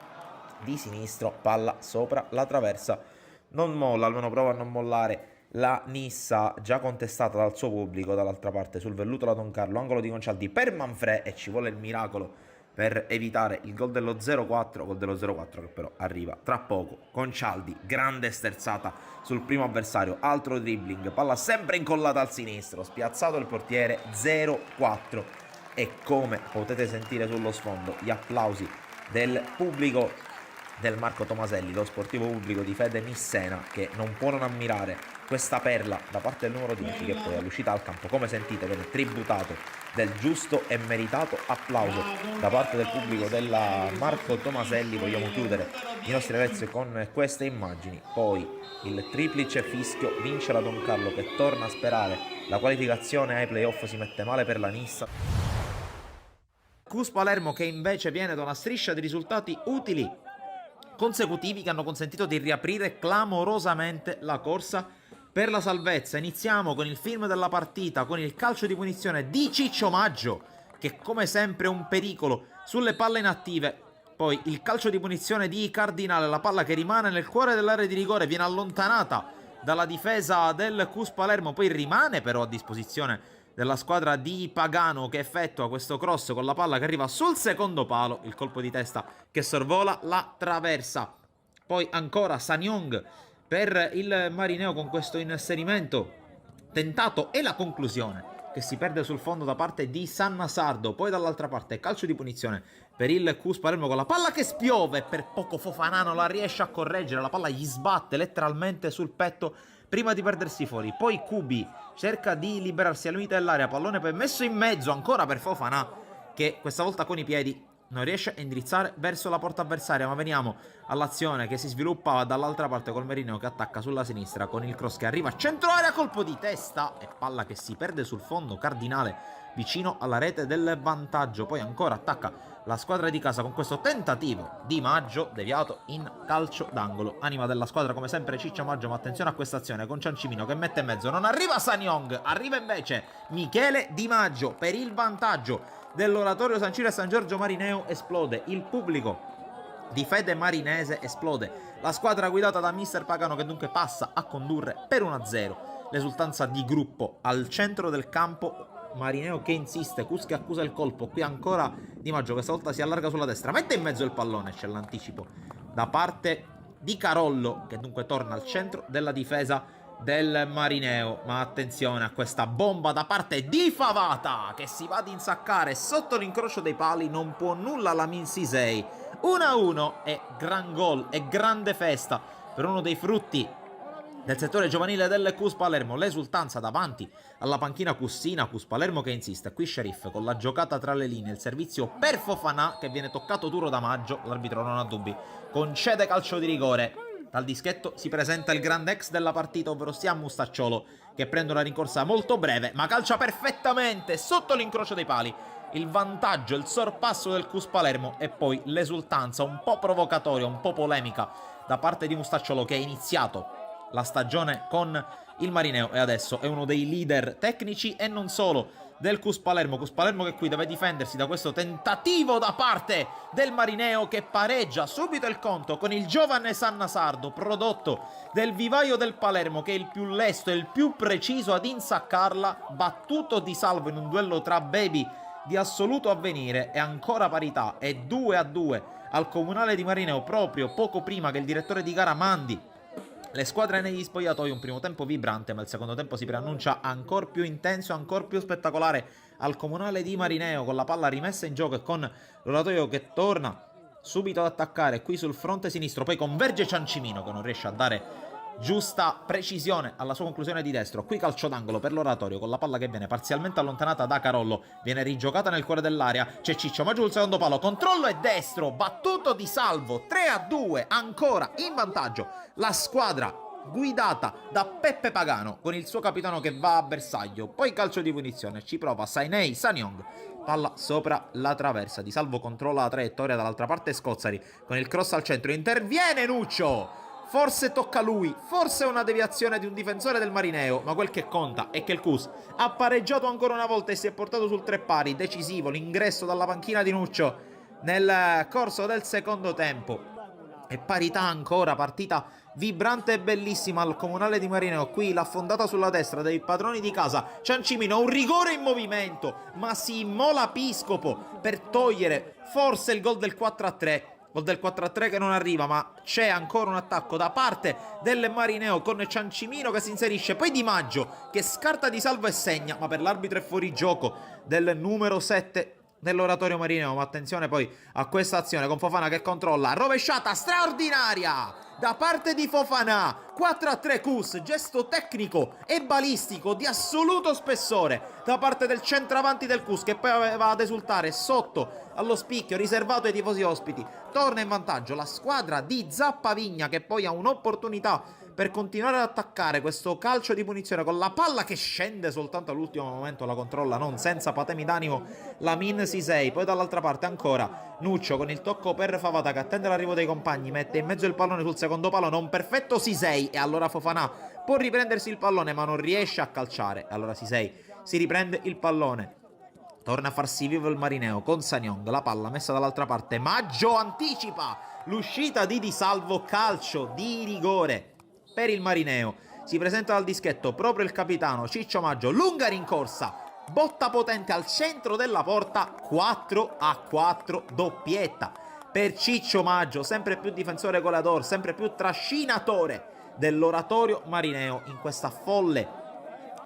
di sinistro, palla sopra la traversa. Non molla, almeno prova a non mollare la Nissa già contestata dal suo pubblico. Dall'altra parte sul velluto la Don Carlo, angolo di Concialdi per Manfred e ci vuole il miracolo per evitare il gol dello 0-4, gol dello 0-4 che però arriva tra poco. Concialdi, grande sterzata sul primo avversario, altro dribbling, palla sempre incollata al sinistro, spiazzato il portiere, 0-4 e come potete sentire sullo sfondo gli applausi del pubblico del Marco Tomaselli, lo sportivo pubblico di Fede Nissena che non può non ammirare questa perla da parte del numero 10 che poi all'uscita al campo, come sentite, viene tributato del giusto e meritato applauso da parte del pubblico della Marco Tomaselli. Vogliamo chiudere i nostri ragazzi con queste immagini, poi il triplice fischio, vince la Don Carlo che torna a sperare la qualificazione ai playoff, si mette male per la Nissa. Cus Palermo che invece viene da una striscia di risultati utili consecutivi che hanno consentito di riaprire clamorosamente la corsa per la salvezza. Iniziamo con il film della partita, con il calcio di punizione di Ciccio Maggio che come sempre è un pericolo sulle palle inattive. Poi il calcio di punizione di Cardinale, la palla che rimane nel cuore dell'area di rigore viene allontanata dalla difesa del Cus Palermo, poi rimane però a disposizione della squadra di Pagano che effettua questo cross con la palla che arriva sul secondo palo, il colpo di testa che sorvola la traversa. Poi ancora Sanyong per il Marineo con questo inserimento tentato e la conclusione che si perde sul fondo da parte di Sanna Sardo. Poi dall'altra parte calcio di punizione per il Cus Palermo con la palla che spiove, per poco Fofana non la riesce a correggere, la palla gli sbatte letteralmente sul petto prima di perdersi fuori. Poi Kubi cerca di liberarsi al limite dell'area, pallone poi messo in mezzo ancora per Fofana che questa volta con i piedi non riesce a indirizzare verso la porta avversaria. Ma veniamo all'azione che si sviluppa dall'altra parte col Marineo che attacca sulla sinistra con il cross che arriva a centro area, colpo di testa e palla che si perde sul fondo. Cardinale vicino alla rete del vantaggio. Poi ancora attacca la squadra di casa con questo tentativo di Maggio deviato in calcio d'angolo. Anima della squadra come sempre Ciccio Maggio, ma attenzione a questa azione con Ciancimino che mette in mezzo, non arriva Sanyong, arriva invece Michele Di Maggio per il vantaggio dell'oratorio San Ciro e San Giorgio Marineo. Esplode il pubblico di Fede Marinese, esplode la squadra guidata da mister Pagano che dunque passa a condurre per 1-0. L'esultanza di gruppo al centro del campo, Marineo che insiste, Cus che accusa il colpo, qui ancora Di Maggio che stavolta si allarga sulla destra, mette in mezzo il pallone, c'è l'anticipo da parte di Carollo, che dunque torna al centro della difesa del Marineo. Ma attenzione a questa bomba da parte di Favata, che si va ad insaccare sotto l'incrocio dei pali. Non può nulla Lamin Sisei. 1-1 e gran gol e grande festa per uno dei frutti del settore giovanile del Cus Palermo. L'esultanza davanti alla panchina cussina. Cus Palermo che insiste. Qui Sheriff con la giocata tra le linee, il servizio per Fofana che viene toccato duro da Maggio. L'arbitro non ha dubbi, concede calcio di rigore. Dal dischetto si presenta il grande ex della partita, ovvero sia Mustacciolo, che prende una rincorsa molto breve ma calcia perfettamente sotto l'incrocio dei pali. Il vantaggio, il sorpasso del Cus Palermo e poi l'esultanza un po' provocatoria, un po' polemica da parte di Mustacciolo, che ha iniziato la stagione con il Marineo e adesso è uno dei leader tecnici e non solo del Cus Palermo. Cus Palermo che qui deve difendersi da questo tentativo da parte del Marineo, che pareggia subito il conto con il giovane Sanna Sardo, prodotto del vivaio del Palermo, che è il più lesto e il più preciso ad insaccarla, battuto di salvo in un duello tra baby di assoluto avvenire. E ancora parità, è 2-2 al Comunale di Marineo proprio poco prima che il direttore di gara mandi le squadre negli spogliatoi. Un primo tempo vibrante, ma il secondo tempo si preannuncia ancora più intenso, ancora più spettacolare al Comunale di Marineo, con la palla rimessa in gioco e con l'oratorio che torna subito ad attaccare qui sul fronte sinistro. Poi converge Ciancimino, che non riesce a dare giusta precisione alla sua conclusione di destro. Qui calcio d'angolo per l'oratorio, con la palla che viene parzialmente allontanata da Carollo, viene rigiocata nel cuore dell'area. C'è Ciccio Maggio sul secondo palo, controllo e destro, battuto di salvo. 3-2, ancora in vantaggio la squadra guidata da Peppe Pagano, con il suo capitano che va a bersaglio. Poi calcio di punizione, ci prova Sainei Sanyong, palla sopra la traversa. Di salvo controlla la traiettoria, dall'altra parte Scozzari con il cross al centro, interviene Nuccio. Forse tocca a lui, forse è una deviazione di un difensore del Marineo, ma quel che conta è che il Cus ha pareggiato ancora una volta e si è portato sul 3 pari. Decisivo l'ingresso dalla panchina di Nuccio nel corso del secondo tempo. E parità ancora, partita vibrante e bellissima al Comunale di Marineo. Qui l'affondata sulla destra dei padroni di casa. Ciancimino, un rigore in movimento, ma si immola Piscopo per togliere forse il gol del 4-3. Gol del 4-3 che non arriva, ma c'è ancora un attacco da parte del Marineo con Ciancimino che si inserisce, poi Di Maggio che scarta di salvo e segna, ma per l'arbitro è fuori gioco del numero 7 dell'oratorio Marineo. Ma attenzione poi a questa azione con Fofana che controlla, rovesciata straordinaria da parte di Fofana. 4-3 Cus, gesto tecnico e balistico di assoluto spessore da parte del centravanti del Cus, che poi aveva ad esultare sotto allo spicchio riservato ai tifosi ospiti. Torna in vantaggio la squadra di Zappavigna, che poi ha un'opportunità per continuare ad attaccare. Questo calcio di punizione con la palla che scende soltanto all'ultimo momento, la controlla non senza patemi d'animo Lamin Sisei. Poi dall'altra parte ancora Nuccio con il tocco per Favata, che attende l'arrivo dei compagni, mette in mezzo il pallone sul secondo palo, non perfetto Sisei, e allora Fofana può riprendersi il pallone ma non riesce a calciare. Allora Sisei si riprende il pallone, torna a farsi vivo il Marineo con Sanyong, la palla messa dall'altra parte, Maggio anticipa l'uscita di Salvo, calcio di rigore per il Marineo. Si presenta dal dischetto proprio il capitano Ciccio Maggio, lunga rincorsa, botta potente al centro della porta, 4-4, doppietta per Ciccio Maggio, sempre più difensore goleador, sempre più trascinatore dell'oratorio Marineo in questa folle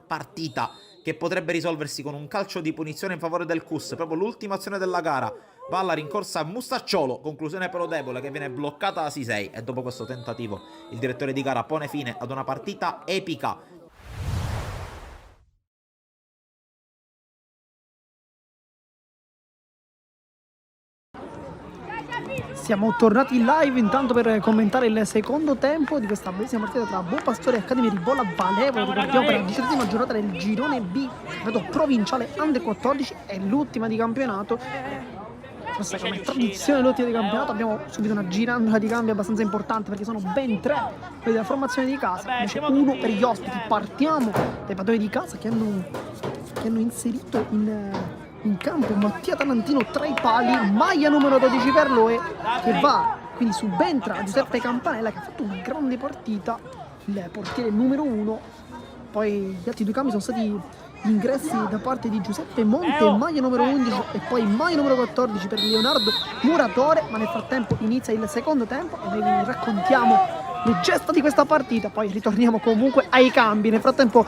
partita che potrebbe risolversi con un calcio di punizione in favore del Cus. Proprio l'ultima azione della gara, palla rincorsa a Mustacciolo, conclusione però debole che viene bloccata da Sisei, e dopo questo tentativo il direttore di gara pone fine ad una partita epica. Siamo tornati in live intanto per commentare il secondo tempo di questa bellissima partita tra Buon Pastore e Accademia Ribolla Valevo. Ricordiamo per la 17ª giornata del girone B, vedo provinciale Under 14, è l'ultima di campionato. Questa come tradizione l'ultima di campionato. Abbiamo subito una girandola di cambio abbastanza importante, perché sono ben 3 quelli della formazione di casa, invece 1 per gli ospiti. Partiamo dai padroni di casa che hanno inserito in campo Mattia Tarantino tra i pali, maglia numero 12 per lui, che va, quindi subentra Giuseppe Campanella, che ha fatto una grande partita, il portiere numero 1. Poi gli altri 2 cambi sono stati gli ingressi da parte di Giuseppe Monte, maglia numero 11 e poi maglia numero 14 per Leonardo Muratore, ma nel frattempo inizia il secondo tempo e noi vi raccontiamo le gesta di questa partita, poi ritorniamo comunque ai cambi. Nel frattempo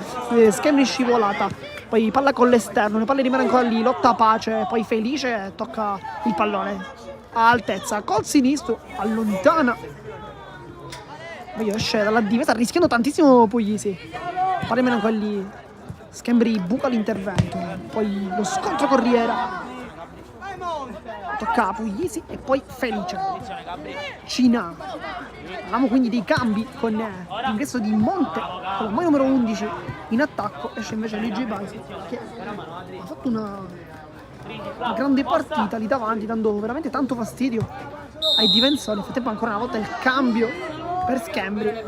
Schembri scivolata, poi palla con l'esterno, le palle rimangono ancora lì, lotta Pace, poi Felice tocca il pallone a altezza, col sinistro, allontana, poi esce dalla difesa rischiando tantissimo Puglisi, palla rimangono ancora lì, Schembri buca l'intervento, poi lo scontro Corriera, tocca a Puglisi e poi Felice, Cina. Parliamo quindi dei cambi con l'ingresso di Monte con la maglia numero 11 in attacco, esce invece Luigi Basi che ha fatto una grande partita lì davanti, dando veramente tanto fastidio ai difensori. Nel frattempo ancora una volta il cambio per Schembri.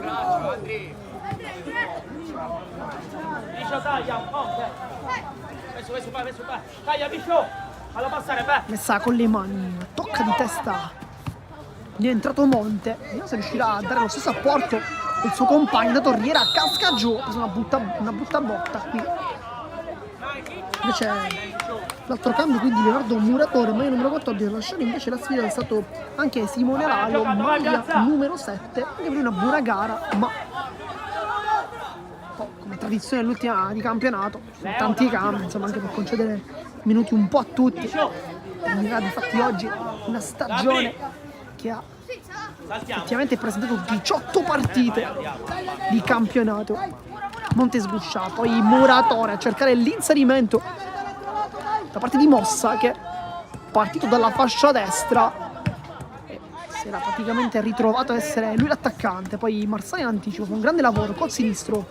Messa con le mani, tocca di testa, ne è entrato Monte, vediamo se riuscirà a dare lo stesso apporto del suo compagno. Torriera casca giù, ha preso una brutta botta qui. Invece l'altro cambio quindi Leonardo Muratore, maglia numero 14, a lasciare invece la sfida è stato anche Simone Lalo, maglia numero 7, anche per una buona gara, ma come tradizione dell'ultima di campionato, tanti cambi, insomma, anche per concedere minuti un po' a tutti. Infatti oggi una stagione che ha effettivamente presentato 18 partite di campionato. Monte sguscia, poi Muratore a cercare l'inserimento da parte di Mossa, che partito dalla fascia destra si era praticamente ritrovato a essere lui l'attaccante. Poi Marsani in anticipo con un grande lavoro col sinistro,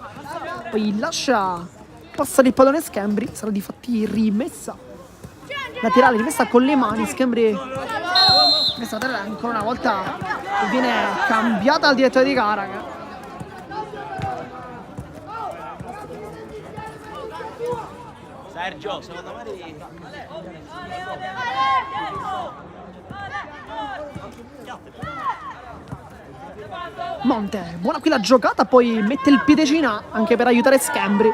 poi lascia passare il pallone Schembri, sarà di fatti rimessa laterale, rimessa con le mani. Schembri messa laterale ancora una volta che viene cambiata dal direttore di gara. Sergio, secondo me Monte, buona qui la giocata, poi mette il piedecina anche per aiutare Schembri.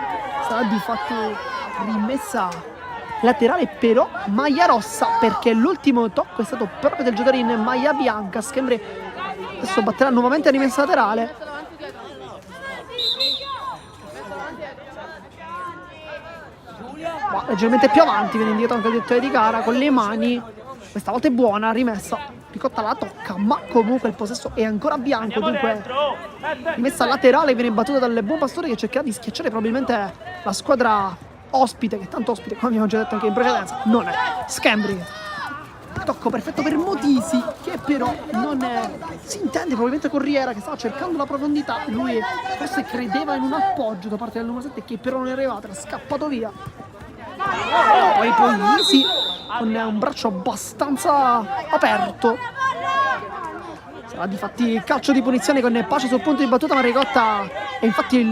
Sarà di fatto rimessa laterale, però maglia rossa, perché l'ultimo tocco è stato proprio del giocatore in maglia bianca. Schembri adesso batterà nuovamente la rimessa laterale. Leggermente più avanti, viene indicato anche il direttore di gara con le mani. Questa volta è buona, rimessa, Ricotta la tocca, ma comunque il possesso è ancora bianco, dunque rimessa laterale, viene battuta dal Buon Pastore, che cercherà di schiacciare probabilmente la squadra ospite, che tanto ospite, come abbiamo già detto anche in precedenza, non è. Schembri, tocco perfetto per Motisi, che però non è, si intende probabilmente Corriera, che stava cercando la profondità, lui forse credeva in un appoggio da parte del numero 7 che però non è arrivato, era scappato via. Poi Puglisi con un braccio abbastanza aperto, sarà difatti calcio di punizione con Pace sul punto di battuta, ma Ricotta, e infatti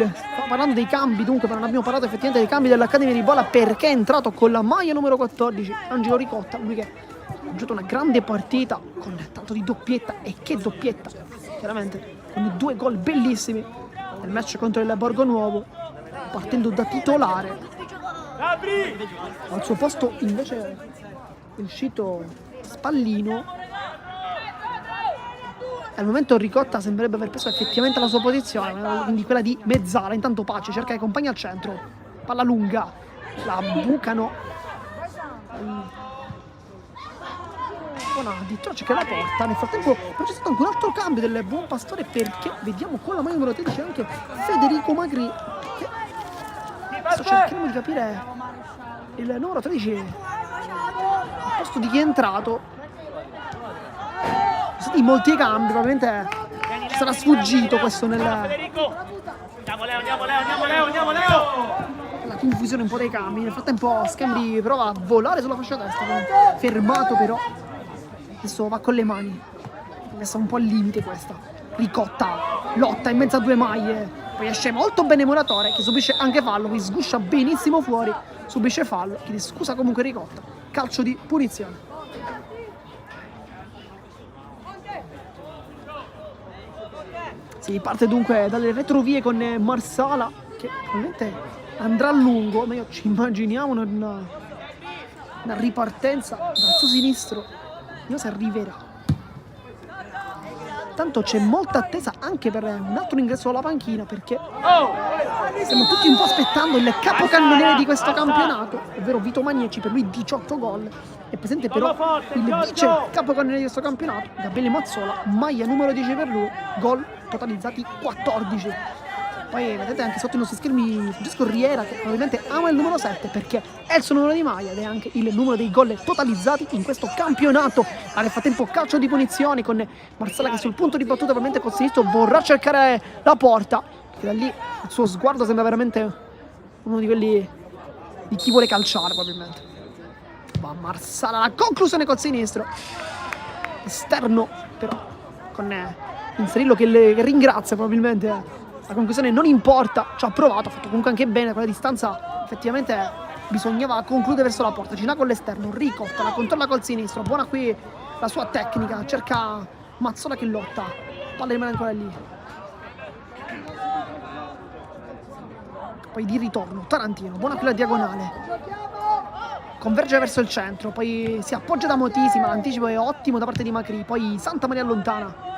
parlando dei cambi, dunque non abbiamo parlato effettivamente dei cambi dell'Accademia di Bola, perché è entrato con la maglia numero 14 Angelo Ricotta, lui che ha giocato una grande partita con tanto di doppietta, e che doppietta, chiaramente con i 2 gol bellissimi nel match contro il Borgo Nuovo, partendo da titolare. Al suo posto invece è uscito Spallino. Al momento Ricotta sembrerebbe aver preso effettivamente la sua posizione, quindi quella di mezzala. Intanto Pace cerca i compagni al centro, palla lunga, la bucano. Addirittura cerca la porta. Nel frattempo però c'è stato anche un altro cambio del Buon Pastore, perché vediamo con la maglia numero 13 anche Federico Magri, che sto cercando di capire il numero 13 al posto di chi è entrato. Sono stati molti cambi, probabilmente ci sarà sfuggito questo nella confusione un po' dei cambi. Nel frattempo Schembri prova a volare sulla fascia destra, fermato però. Adesso va con le mani, messa un po' al limite questa. Ricotta lotta in mezzo a 2 maglie, poi esce molto bene Muratore, che subisce anche fallo, qui sguscia benissimo fuori, subisce fallo, chiede scusa comunque Ricotta, calcio di punizione. Si parte dunque dalle retrovie con Marsala, che probabilmente andrà a lungo, ma io ci immaginiamo una ripartenza dal suo sinistro, non si arriverà. Tanto c'è molta attesa anche per un altro ingresso alla panchina, perché stiamo tutti un po' aspettando il capocannoniere di questo campionato, ovvero Vito Manieci, per lui 18 gol. È presente però il vice capocannoniere di questo campionato, Gabriele Mazzola, maglia numero 10 per lui, gol totalizzati 14. Poi vedete anche sotto i nostri schermi Francesco Riera, che probabilmente ama il numero 7 perché è il suo numero di maglia ed è anche il numero dei gol totalizzati in questo campionato. Nel frattempo calcio di punizione con Marsala che sul punto di battuta probabilmente col sinistro vorrà cercare la porta, che da lì il suo sguardo sembra veramente uno di quelli di chi vuole calciare probabilmente. Va Marsala, la conclusione col sinistro, esterno però con Inserillo che ringrazia probabilmente. La conclusione non importa, ci ha provato, ha fatto comunque anche bene, quella distanza effettivamente bisognava concludere verso la porta. Gina con l'esterno, Ricotta, la controlla col sinistro, buona qui la sua tecnica, cerca Mazzola che lotta, palla rimane ancora lì. Poi di ritorno, Tarantino, buona qui la diagonale, converge verso il centro, poi si appoggia da Motisi, ma l'anticipo è ottimo da parte di Macri, poi Santa Maria allontana.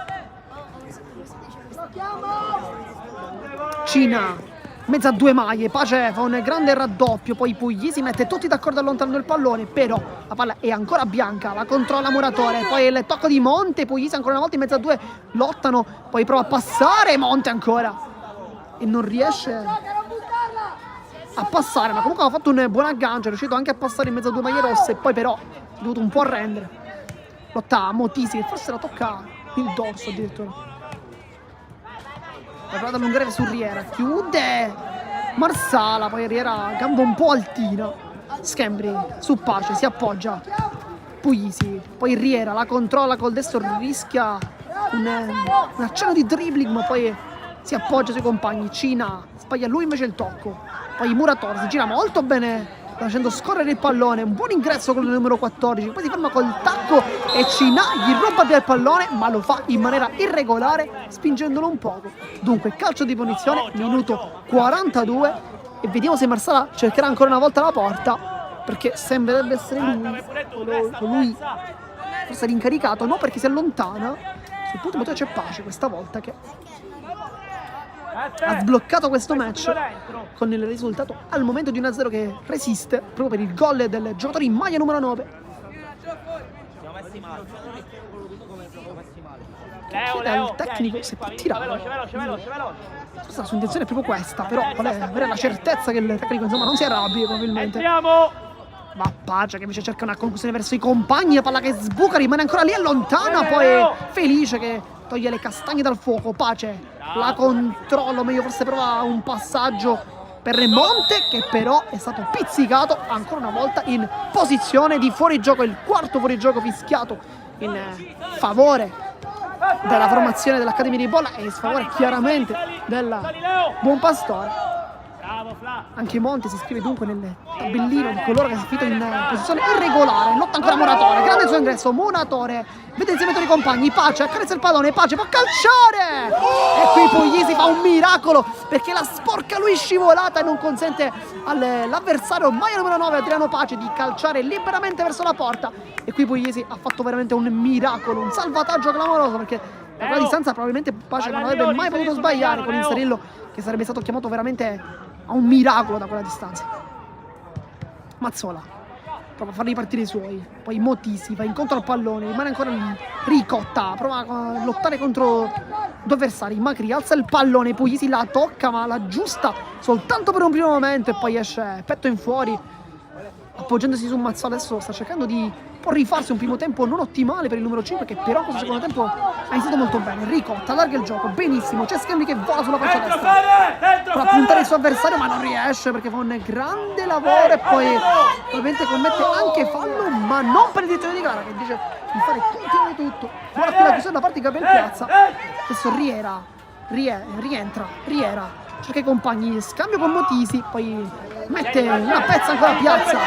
Cina, mezza a due maglie, Pace fa un grande raddoppio, poi Puglisi mette tutti d'accordo allontanando il pallone, però la palla è ancora bianca, la controlla Muratore, poi il tocco di Monte, Puglisi ancora una volta in mezzo a due, lottano, poi prova a passare, Monte ancora, e non riesce a passare, ma comunque ha fatto un buon aggancio, è riuscito anche a passare in mezzo a due maglie rosse, poi però è dovuto un po' arrendere, lotta Motisi che forse la tocca il dorso addirittura. La prova ad allungare su Riera, chiude Marsala, poi Riera gamba un po' altina, Schembri su Pace, si appoggia Puglisi, poi Riera la controlla col destro, rischia un accenno di dribbling, ma poi si appoggia sui compagni. Cina sbaglia lui invece il tocco, poi Muratore si gira molto bene facendo scorrere il pallone, un buon ingresso con il numero 14, poi si ferma col tacco e Cina gli ruba via il pallone, ma lo fa in maniera irregolare spingendolo un poco. Dunque calcio di punizione, minuto 42, e vediamo se Marsala cercherà ancora una volta la porta, perché sembrerebbe essere lui forse rincaricato, no, perché si allontana. Sul punto motivo c'è Pace questa volta che ha sbloccato questo match con il risultato al momento di 1-0 che resiste proprio per il gol del giocatore in maglia numero 9. Chiede al tecnico se può tirare. La sua intenzione è proprio questa, però vuole avere la certezza che il tecnico insomma non si arrabbi probabilmente. Va Pace che invece cerca una conclusione verso i compagni, la palla che sbuca, rimane ancora lì, allontana, poi Felice che toglie le castagne dal fuoco. Pace la controllo, meglio forse prova un passaggio per Monte, che però è stato pizzicato ancora una volta in posizione di fuorigioco, il quarto fuorigioco fischiato in favore della formazione dell'Accademia di Bolla e in sfavore chiaramente del Buonpastore. Anche Monte si iscrive dunque nel tabellino di coloro che si finito in posizione irregolare. Lotta ancora Muratore, grande il suo ingresso, Muratore vede insieme ai compagni, Pace accarezza il pallone, Pace può calciare e qui Puglisi fa un miracolo perché la sporca lui scivolata e non consente all'avversario maglia numero 9 Adriano Pace di calciare liberamente verso la porta, e qui Puglisi ha fatto veramente un miracolo, un salvataggio clamoroso, perché da quella distanza probabilmente Pace non avrebbe mai potuto sbagliare con Inserillo, che sarebbe stato chiamato veramente a un miracolo da quella distanza. Mazzola prova a far ripartire i suoi, poi Motisi va incontro al pallone, rimane ancora lì, Ricotta prova a lottare contro due avversari, Macri alza il pallone, Puglisi la tocca ma la aggiusta soltanto per un primo momento e poi esce petto in fuori appoggiandosi su Mazzola. Adesso sta cercando di rifarsi un primo tempo non ottimale per il numero 5, che però questo secondo tempo ha iniziato molto bene. Ricotta allarga il gioco, benissimo, c'è Schembri che vola sulla faccia destra, prova a puntare il suo avversario ma non riesce perché fa un grande lavoro e poi probabilmente commette anche fallo, ma non per il direttore di gara che dice di fare continuare tutto. Ora qui la chiusura da parte di Gabriel Piazza, adesso rientra Riera, cerca i compagni, scambio con Motisi, poi mette una pezza ancora a Piazza,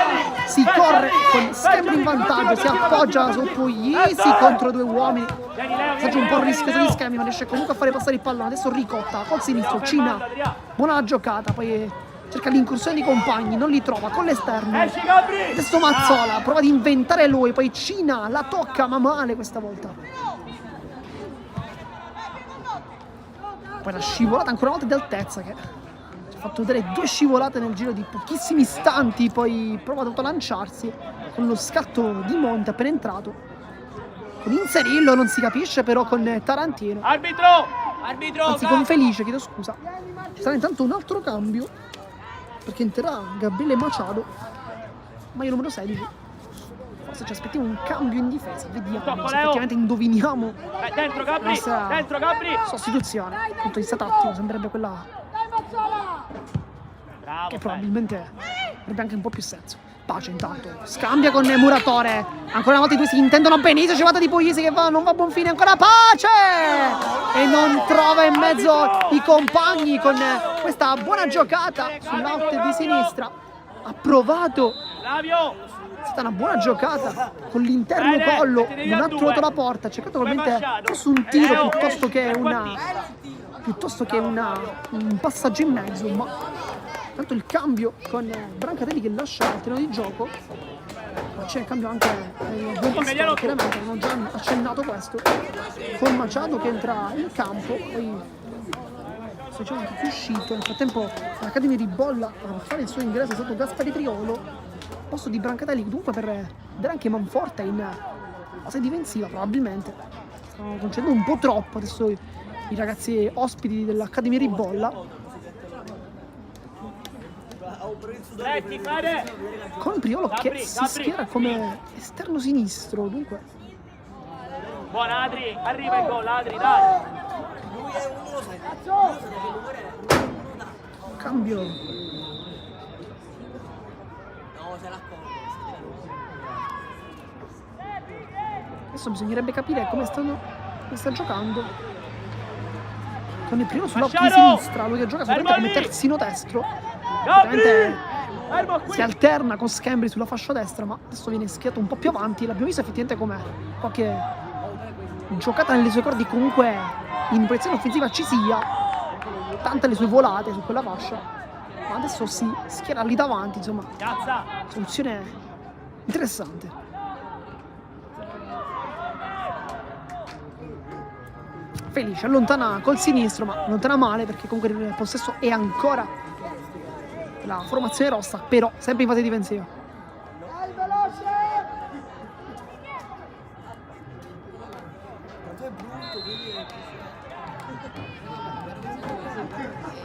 si corre con Schembri in vantaggio, si appoggia su Puglisi contro due uomini, passaggio un po' rischioso di Schembri ma riesce comunque a fare passare il pallone. Adesso Ricotta col sinistro, Cina, buona la giocata, poi cerca l'incursione di compagni, non li trova con l'esterno. Adesso Mazzola prova ad inventare lui, poi Cina la tocca ma male questa volta. Poi la scivolata ancora una volta di altezza che ha fatto vedere due scivolate nel giro di pochissimi istanti, poi prova ad autolanciarsi con lo scatto di Monte appena entrato. Con Inzerillo non si capisce però con Tarantino. Arbitro! Anzi con Felice, chiedo scusa. Ci sarà intanto un altro cambio perché entrerà Gabriele Machado, maglia numero 16. Forse ci aspettiamo un cambio in difesa, vediamo se effettivamente indoviniamo Dentro la Gabri! nostra Dentro Gabri! sostituzione. Dal punto di vista tattico sembrerebbe quella Bravo, che probabilmente avrebbe anche un po' più senso. Pace intanto, scambia con Muratore, ancora una volta i due si intendono benissimo, c'è di Puglisi che non va a buon fine, ancora Pace! E non trova in mezzo i compagni con questa buona giocata sull'out di sinistra. Ha provato, Flavio! è stata una buona giocata con l'interno collo, non ha trovato la porta, ha cercato probabilmente forse un tiro piuttosto che un passaggio in mezzo, ma tanto il cambio con Brancatelli che lascia il terreno di gioco, ma c'è il cambio anche nel buon Pastore, chiaramente abbiamo già accennato questo, con Machado che entra in campo, poi sto dicendo che è uscito, nel frattempo l'Accademia di Bolla a fare il suo ingresso è stato Gaspari Priolo, al posto di Brancatelli, dunque per vedere anche Manforte in fase difensiva probabilmente, stanno concedendo un po' troppo adesso i ragazzi ospiti dell'Accademia di Bolla. Con Priolo che si schiera come esterno sinistro, dunque Buona Adri, arriva il gol, Adri, dai! cambio adesso bisognerebbe capire come sta giocando con il primo sull'occhio di sinistra, lui che gioca solamente come terzino destro. Si alterna con Schembri sulla fascia destra, ma adesso viene schierato un po' più avanti. L'abbiamo visto effettivamente come qualche giocata nelle sue corde, comunque in posizione offensiva ci sia, tante le sue volate su quella fascia, ma adesso si schiera lì davanti, insomma, soluzione interessante. Felice allontana col sinistro, ma allontana male perché comunque il possesso è ancora la formazione rossa, però sempre in fase difensiva.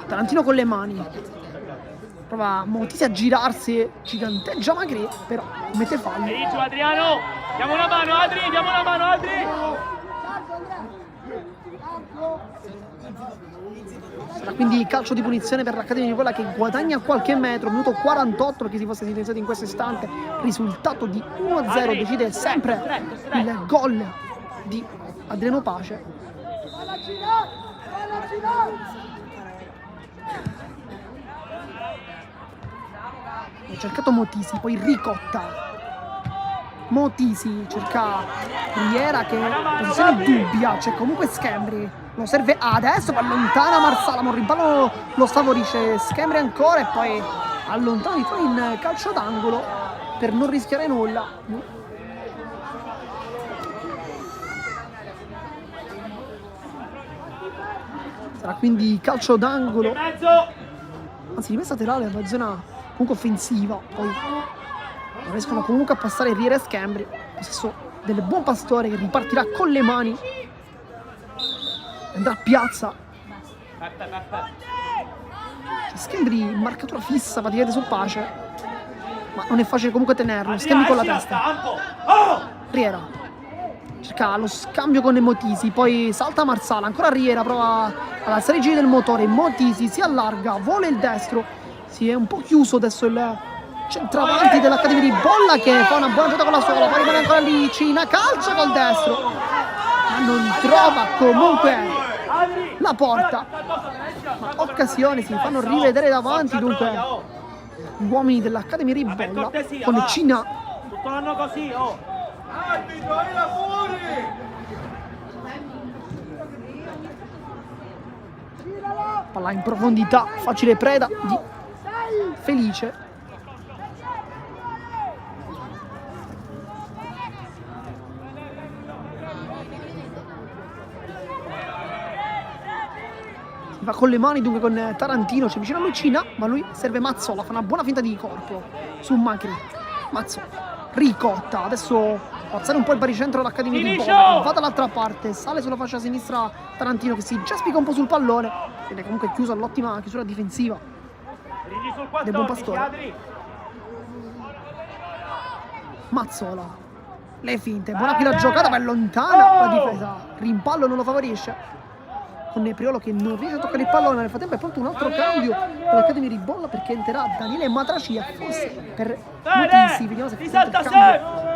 Tarantino con le mani prova Motisi a girarsi, giganteggia Magri, però mette fallo. Adriano, diamo una mano Adri, diamo una mano Adri. Sarà quindi calcio di punizione per l'Accademia di Bolla che guadagna qualche metro, minuto 48 perché si fosse silenziato in questo istante, risultato di 1-0 decide sempre il gol di Adriano Pace. Ha cercato Motisi, poi Ricotta. Motisi cerca Riera che è in posizione dubbia, c'è comunque Schembri, lo serve adesso, poi allontana Marsala, ma un rimpallo lo favorisce Schembri ancora e poi allontana di poi in calcio d'angolo per non rischiare nulla. Sarà quindi calcio d'angolo, anzi rimessa laterale alla zona comunque offensiva, poi non riescono comunque a passare Riera e Schembri, possesso del buon Pastore che ripartirà con le mani, andrà a Piazza, c'è Schembri in marcatura fissa praticamente su Pace, ma non è facile comunque tenerlo. Schembri con la testa, Riera cerca lo scambio con Motisi, poi salta Marsala, ancora Riera prova ad alzare i giri del motore, Motisi si allarga, vola il destro, si è un po' chiuso adesso il centravanti dell'Accademia di Bolla che fa una buona giocata con la sola, poi rimane ancora lì Cina, calcia col destro ma non trova comunque la porta, ma occasioni si fanno rivedere davanti, dunque gli uomini dell'Academy Ribolla cortesia, con va. Cina. Tutto l'anno così, oh. Arbitro, vai là fuori! Palla in profondità, facile preda di Felice. Va con le mani, dunque con Tarantino, ci avvicina a Lucina, ma lui serve Mazzola, fa una buona finta di corpo su Macri. Mazzola, ricotta, adesso alzare un po' il baricentro dell'Academy di Bolla, va dall'altra parte, sale sulla fascia sinistra Tarantino che si giaspica un po' sul pallone, viene comunque chiuso all'ottima chiusura difensiva del Buon Pastore. Mazzola, le finte, buona qui la giocata, ma è lontana la difesa, rimpallo non lo favorisce. Con Nepriolo che non riesce a toccare il pallone, nel frattempo è pronto un altro cambio per l'Academy Ribolla perché entrerà Daniele Matracia, forse per motivi, vediamo se il cambio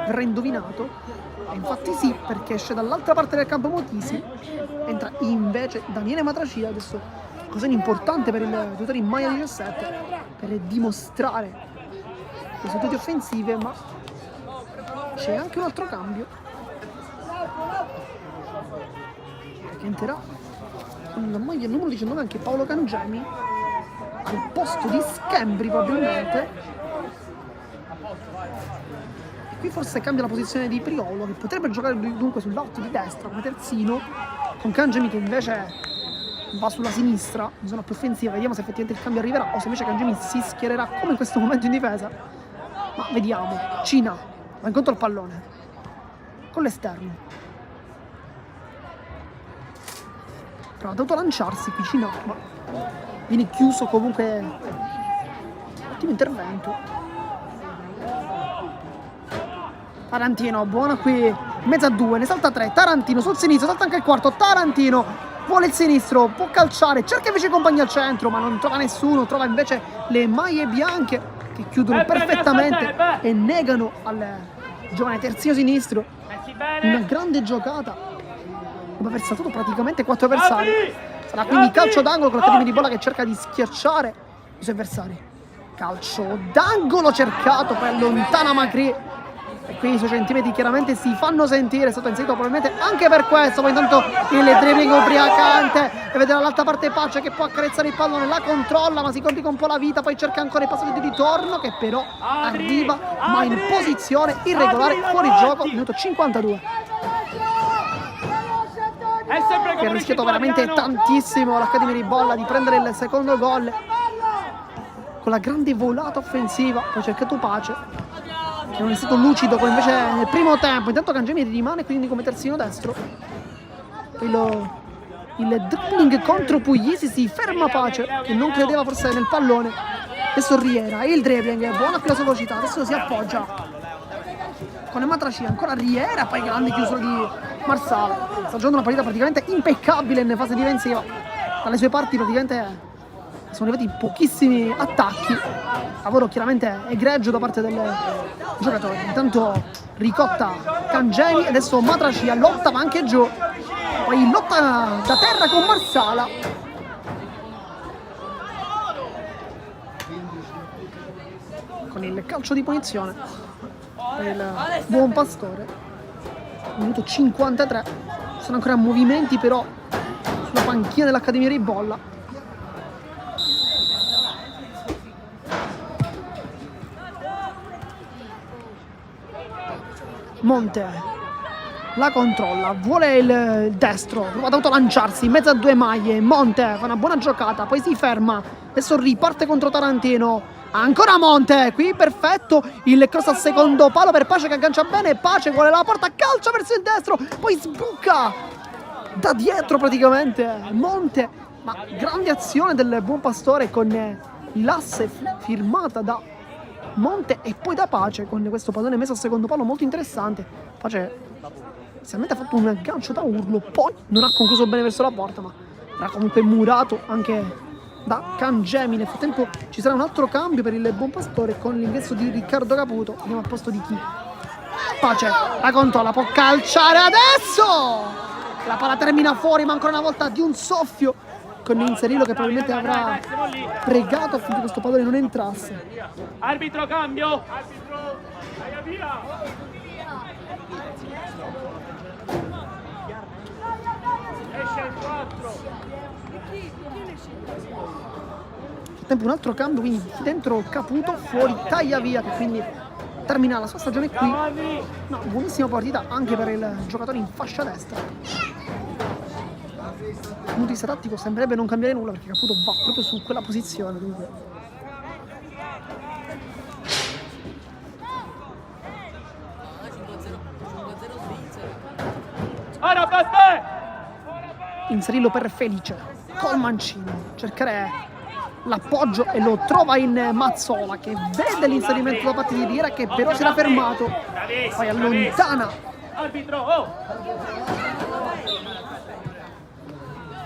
verrà indovinato. E infatti sì, perché esce dall'altra parte del campo Motisi, entra invece Daniele Matracia, adesso cosa importante per il giocatore in maglia 17 per dimostrare le sue doti offensive, ma c'è anche un altro cambio perché entrerà con la maglia numero 19 anche Paolo Cangemi al posto di Schembri probabilmente, e qui forse cambia la posizione di Priolo che potrebbe giocare dunque sul lato di destra come terzino, con Cangemi che invece va sulla sinistra in zona più offensiva. Vediamo se effettivamente il cambio arriverà o se invece Cangemi si schiererà come in questo momento in difesa, ma vediamo. Cina va incontro al pallone con l'esterno, ha dovuto lanciarsi qui Cina, ma viene chiuso comunque. Ottimo intervento. Tarantino, buona qui in mezzo a due, ne salta tre. Tarantino sul sinistro, salta anche il quarto. Tarantino vuole il sinistro, può calciare, cerca invece i compagni al centro, ma non trova nessuno. Trova invece le maglie bianche che chiudono perfettamente e negano al giovane terzino sinistro una grande giocata. Dopo aver saltato praticamente 4 avversari, sarà quindi calcio d'angolo con l'Academy Ribolla che cerca di schiacciare i suoi avversari. Calcio d'angolo cercato, poi allontana Macri e qui i suoi centimetri chiaramente si fanno sentire. È stato inserito probabilmente anche per questo. Poi intanto il dribbling ubriacante e vede dall'altra parte Pace che può accarezzare il pallone, la controlla ma si complica un po' la vita, poi cerca ancora il passaggio di ritorno che però arriva ma in posizione irregolare, fuori gioco, minuto 52. Che ha rischiato veramente tantissimo l'Academy Ribolla di prendere il secondo gol con la grande volata offensiva. Poi ha cercato Pace che non è stato lucido come invece nel primo tempo. Intanto Cangemi rimane quindi come terzino destro. Il dribbling contro Puglisi, si ferma Pace che non credeva forse nel pallone. Adesso Riera, il dribbling, buona qui la sua velocità, adesso si appoggia con Matracia, ancora Riera, poi grande chiusura di Marsala. Sta giocando una partita praticamente impeccabile in fase difensiva. Dalle sue parti praticamente sono arrivati pochissimi attacchi. Lavoro chiaramente egregio da parte del giocatore. Intanto ricotta Cangemi, adesso Matracia lotta ma anche giù. Poi lotta da terra con Marsala. Con il calcio di punizione per il Buon Pastore. Minuto 53. Ci sono ancora movimenti però sulla panchina dell'Academy Ribolla. Monte la controlla, vuole il destro, ha dovuto lanciarsi in mezzo a due maglie. Monte fa una buona giocata, poi si ferma, adesso riparte contro Tarantino. Ancora Monte, qui perfetto, il cross al secondo palo per Pace che aggancia bene. Pace vuole la porta, calcia verso il destro, poi sbuca da dietro praticamente Monte, ma grande azione del Buon Pastore con l'asse firmata da Monte e poi da Pace con questo pallone messo al secondo palo molto interessante. Pace inizialmente ha fatto un aggancio da urlo, poi non ha concluso bene verso la porta, ma era comunque murato anche da Cangemi. Nel frattempo ci sarà un altro cambio per il Buon Pastore con l'ingresso di Riccardo Caputo. Andiamo al posto di chi? Pace la controlla, può calciare adesso, la palla termina fuori ma ancora una volta di un soffio con Inserillo che probabilmente avrà pregato affinché questo pallone non entrasse. Arbitro, cambio. Arbitro, vai via. Esce il 4. Tempo un altro cambio, quindi dentro Caputo, fuori Tagliavia che quindi termina la sua stagione qui. No, buonissima partita anche per il giocatore in fascia destra. Dal punto di vista tattico sembrerebbe non cambiare nulla perché Caputo va proprio su quella posizione, dunque. Ora basta! Inserirlo per Felice col mancino, cercare l'appoggio e lo trova in Mazzola che vede l'inserimento da parte di Riera che però si era fermato, poi allontana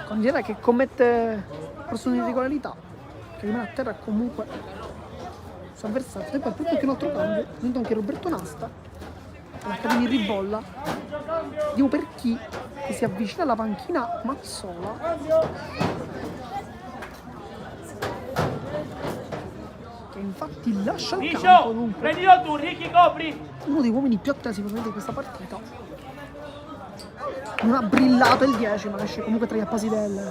con Riera che commette forse un'irregolarità che rimane a terra comunque su avversario. E poi proprio che un altro cambio, è venuto anche Roberto Nasta l'Accademia ribolla, vediamo per chi che si avvicina alla panchina Mazzola che infatti lascia il campo, dunque prendilo tu, Ricky, copri. uno dei uomini più attesi probabilmente di questa partita. Non ha brillato il 10 ma esce comunque tra gli appasi della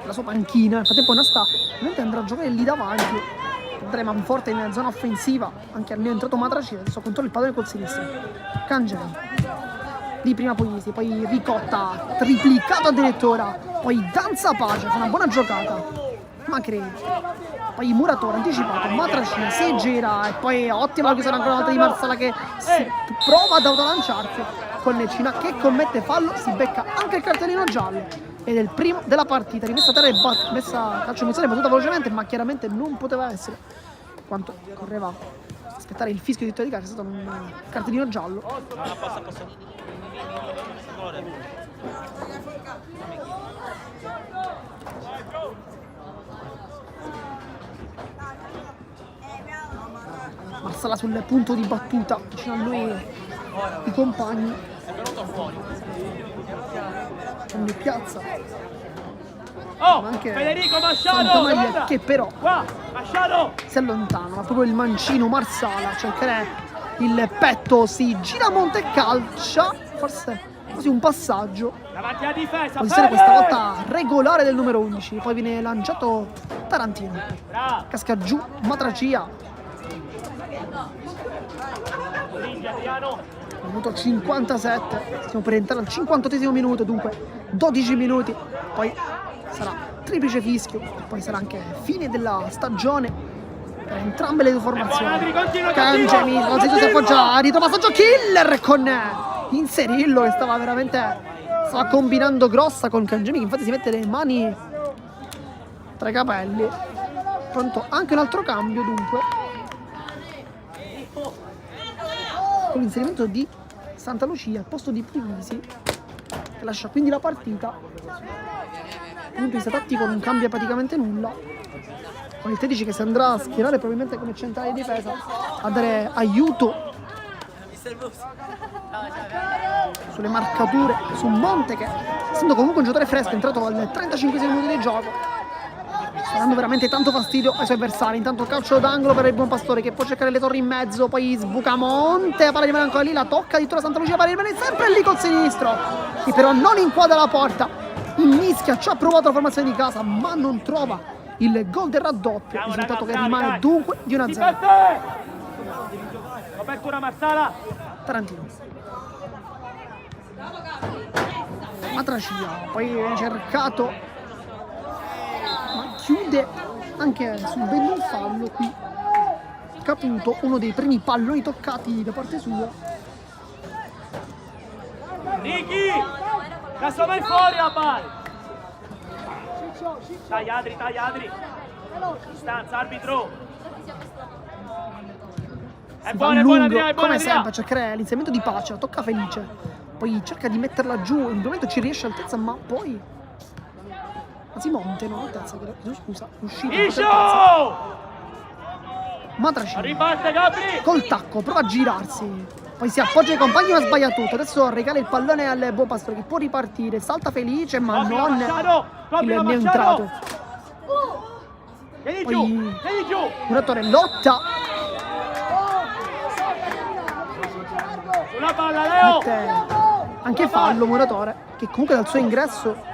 sua panchina. Nel frattempo Nasta ovviamente andrà a giocare lì davanti, vedrà Manforte in zona offensiva, anche lì è entrato Matraci, adesso controlla il pallone col sinistro. Cangeli di prima Puglisi, poi Ricotta triplicato addirittura, poi Danza Pace, fa una buona giocata, Macri, poi Muratore anticipato, Matraci si gira e poi ottima la chiusura ancora una volta di Marsala che si prova ad autolanciarsi con Necina che commette fallo, si becca anche il cartellino giallo ed è il primo della partita, rimessa a terra e messa calcio iniziale battuta velocemente ma chiaramente non poteva essere quanto correva aspettare il fischio di vittoria di calcio, è stato un cartellino giallo. Marsala sul punto di battuta, vicino a lui i compagni. Cambio piazza. Oh, anche Federico Masciano, Santamaria che però qua, Masciano. si allontana, ma proprio il mancino Marsala cercare il petto, si gira a monte e calcia, forse quasi un passaggio. Davanti alla difesa, Posizione questa volta regolare del numero 11, poi viene lanciato Tarantino. Bravo. Casca giù Matracia. Minuto 57, stiamo per entrare al 58esimo minuto, dunque 12 minuti, poi sarà triplice fischio e poi sarà anche fine della stagione per entrambe le due formazioni. Cangemi, Rosito si appoggia, ritrovassaggio killer con Inserillo che stava combinando grossa con Cangemi che infatti si mette le mani tra i capelli. Pronto anche un altro cambio dunque, con l'inserimento di Santa Lucia al posto di Puglisi che lascia quindi la partita. Dal punto di vista tattico non cambia praticamente nulla, con il 13 che si andrà a schierare probabilmente come centrale di difesa a dare aiuto sulle marcature su Monte che essendo comunque un giocatore fresco è entrato al 35esimo minuto di gioco, sta dando veramente tanto fastidio ai suoi avversari. Intanto calcio d'angolo per il buon Pastore che può cercare le torri in mezzo, poi sbuca Monte, la palla rimane ancora lì, la tocca addirittura Santa Lucia, la palla rimane sempre lì col sinistro che però non inquadra la porta, mischia, ci ha provato la formazione di casa ma non trova il gol del raddoppio, il risultato che rimane dunque di 1-0. Copertura Marsala. Tarantino, Matracia, poi viene cercato ma chiude anche subendo un fallo qui Caputo, uno dei primi palloni toccati da parte sua. Niki, lascia mai fuori la palla. Tagliadri. Distanza, arbitro. È Si va buona, lungo, Adriano, è buona, come Adriano. sempre, cercare l'inserimento di Pace, tocca Felice, poi cerca di metterla giù, in un momento ci riesce all'altezza, ma poi Monte, no, altezza, scusa, uscito. Iscio! Matraci Riparte Gabri. col tacco, prova a girarsi, Poi si appoggia ai compagni ma sbaglia tutto. Adesso regala il pallone al buon Pastore che può ripartire. Salta felice ma non il neutrato. Poi Muratore lotta. Una palla, Leo! Mette anche fallo Muratore, che comunque dal suo ingresso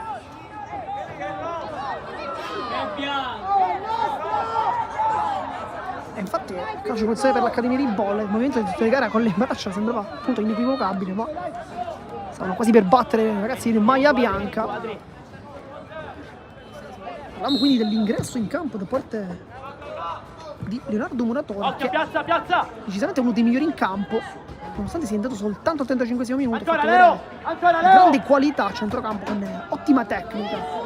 e infatti calcio pulsare per l'Accademia di Bolla. Il movimento di tutta la gara con le braccia sembrava appunto inequivocabile, ma stavano quasi per battere i ragazzi di maglia bianca. Parliamo quindi dell'ingresso in campo da parte di Leonardo Muratore, Occhio, che piazza, piazza! decisamente è uno dei migliori in campo, nonostante sia andato soltanto al 35esimo minuto. Ancora, ha fatto vedere Leo! Ancora, una Leo! grande qualità a centrocampo con ottima tecnica.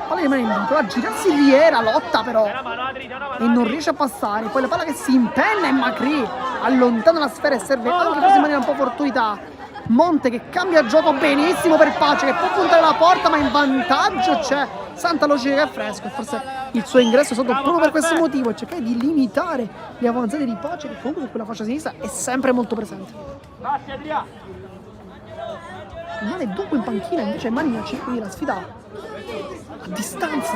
Palla rimane in punto, va a girarsi Riera, lotta però Una mano, Adri, una mano, e non Adri. riesce a passare. Poi la palla che si impenna e Macri allontana la sfera e serve anche forse in maniera un po' fortuità. Monte che cambia gioco benissimo per Pace, che può puntare la porta, ma in vantaggio c'è Santa Lucia che è fresco. E forse il suo ingresso è stato proprio per questo motivo, e cercare di limitare le avanzate di Pace, che comunque su quella fascia sinistra è sempre molto presente. Basta, Adria! Rimane dunque in panchina invece Magnaci, quindi la sfida a distanza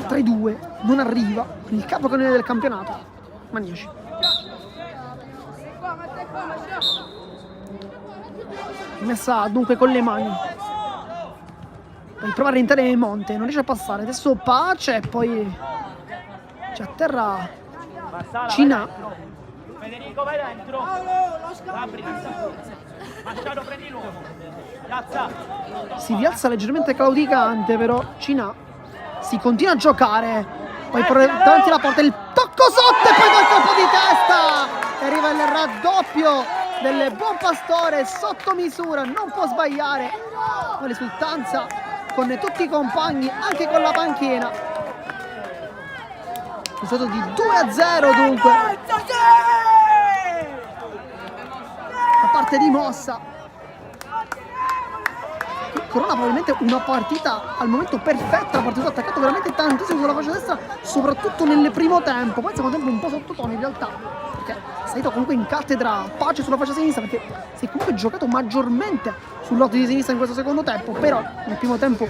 3-2 non arriva, il capocannoniere del campionato Magnaci. Messa dunque con le mani, poi prova a rientrare Monte, non riesce a passare. Adesso Pace e poi c'è a terra Cina. Federico, vai dentro! Gabri, Machado, prendi l'uomo! Piazza! Si rialza leggermente claudicante, però Cina si continua a giocare. Poi davanti alla porta il tocco sotto e poi col colpo di testa e arriva il raddoppio del buon Pastore sotto misura, non può sbagliare. Poi l'esultanza con tutti i compagni, anche con la panchina. È stato di 2-0 dunque da parte di Mossa. Corona probabilmente una partita al momento perfetta, la partita ha attaccato veramente tantissimo sulla fascia destra, soprattutto nel primo tempo. Poi il secondo tempo un po' sottotono in realtà, perché è salito comunque in cattedra Pace sulla fascia sinistra, perché si è comunque giocato maggiormente sul lato di sinistra in questo secondo tempo. Però nel primo tempo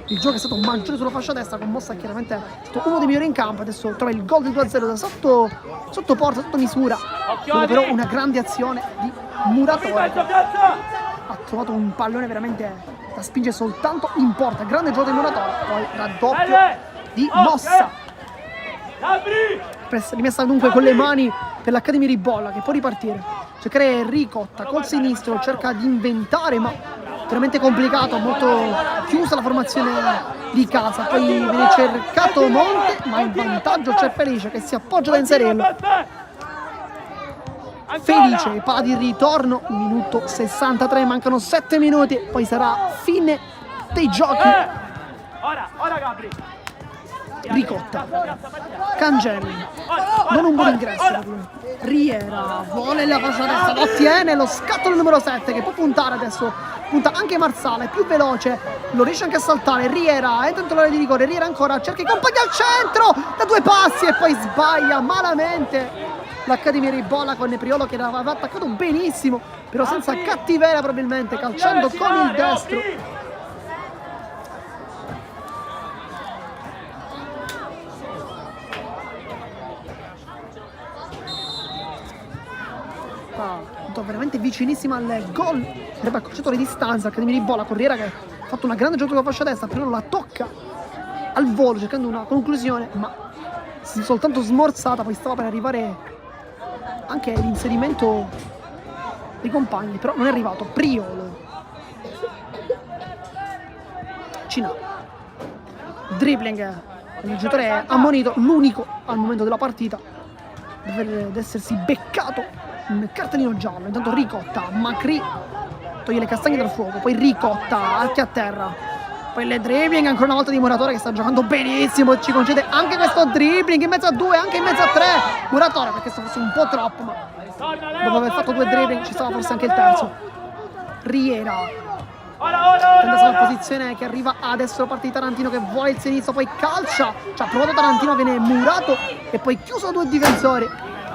il gioco è stato maggiore sulla fascia destra, con Mossa chiaramente è stato uno dei migliori in campo. Adesso trova il gol del 2-0 da sotto porta, sotto misura, dove però una grande azione di Muratore. Ha trovato un pallone veramente da spingere soltanto in porta. Grande gioco di Muratore. Poi raddoppio di Mossa. Rimessa dunque con le mani per l'Accademia di Bolla, che può ripartire. Cercare Ricotta col sinistro, cerca di inventare, ma veramente complicato, molto chiusa la formazione di casa. Poi viene cercato Monte, ma in vantaggio c'è Felice che si appoggia da inserirlo. Felice, palla di ritorno, minuto 63, mancano 7 minuti, poi sarà fine dei giochi. Ora Gabri. Ricotta, Cangelli, non un buon ingresso per lui. Riera, vuole la fascia destra, lo ottiene, lo scatto del numero 7 che può puntare adesso, punta anche Marsala, è più veloce, lo riesce anche a saltare. Riera entra dentro l'area di rigore, Riera ancora cerca i compagni al centro, da 2 passi e poi sbaglia malamente l'Accademia di Bolla con Nepriolo, che aveva attaccato benissimo, però senza cattiveria probabilmente, calciando con il destro. Veramente vicinissima al gol, avrebbe accorciato le distanze l'Accademia di Bolla. Corriera che ha fatto una grande giocata con la fascia destra, però la tocca al volo cercando una conclusione, ma soltanto smorzata. Poi stava per arrivare anche l'inserimento dei compagni, però non è arrivato. Priolo, Cina, dribbling, il giocatore è ammonito, l'unico al momento della partita ad essersi beccato un cartellino giallo. Intanto Ricotta, Macri toglie le castagne dal fuoco, poi Ricotta anche a terra, poi le dribbling ancora una volta di Muratore che sta giocando benissimo, ci concede anche questo dribbling in mezzo a 2, anche in mezzo a 3. Muratore, perché sta forse un po' troppo, ma dopo aver fatto 2 dribbling ci stava forse anche il terzo. Riera Tenta la posizione che arriva adesso da parte di Tarantino che vuole il sinistro, poi calcia. Ci ha provato Tarantino, viene murato e poi chiuso da 2 difensori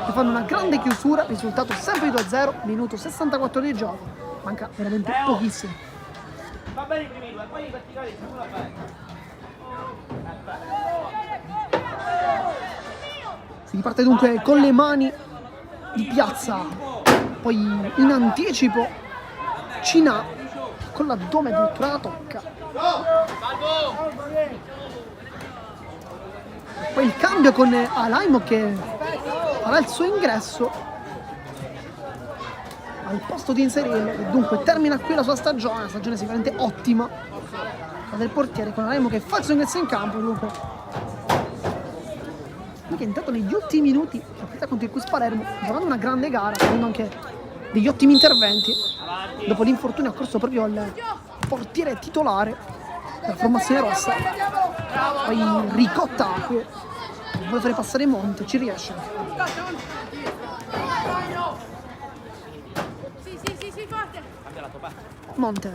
che fanno una grande chiusura. Risultato sempre di 2-0, minuto 64 di gioco. Manca veramente pochissimo. Va bene i primi 2, poi i verticali si la fai. Si riparte dunque con le mani di Piazza, poi in anticipo Cina con l'addome addirittura la tocca. Poi il cambio con Alaimo che farà il suo ingresso al posto di inserirlo e dunque termina qui la sua stagione, una stagione sicuramente ottima del portiere, con Alaimo che fa il suo ingresso in campo. Dunque che intanto negli ultimi minuti la partita contro il Quis Palermo, giocando una grande gara, facendo anche degli ottimi interventi, dopo l'infortunio ha corso proprio al portiere titolare della formazione rossa. Poi Ricotta che vuole fare passare Monte, ci riesce. Monte,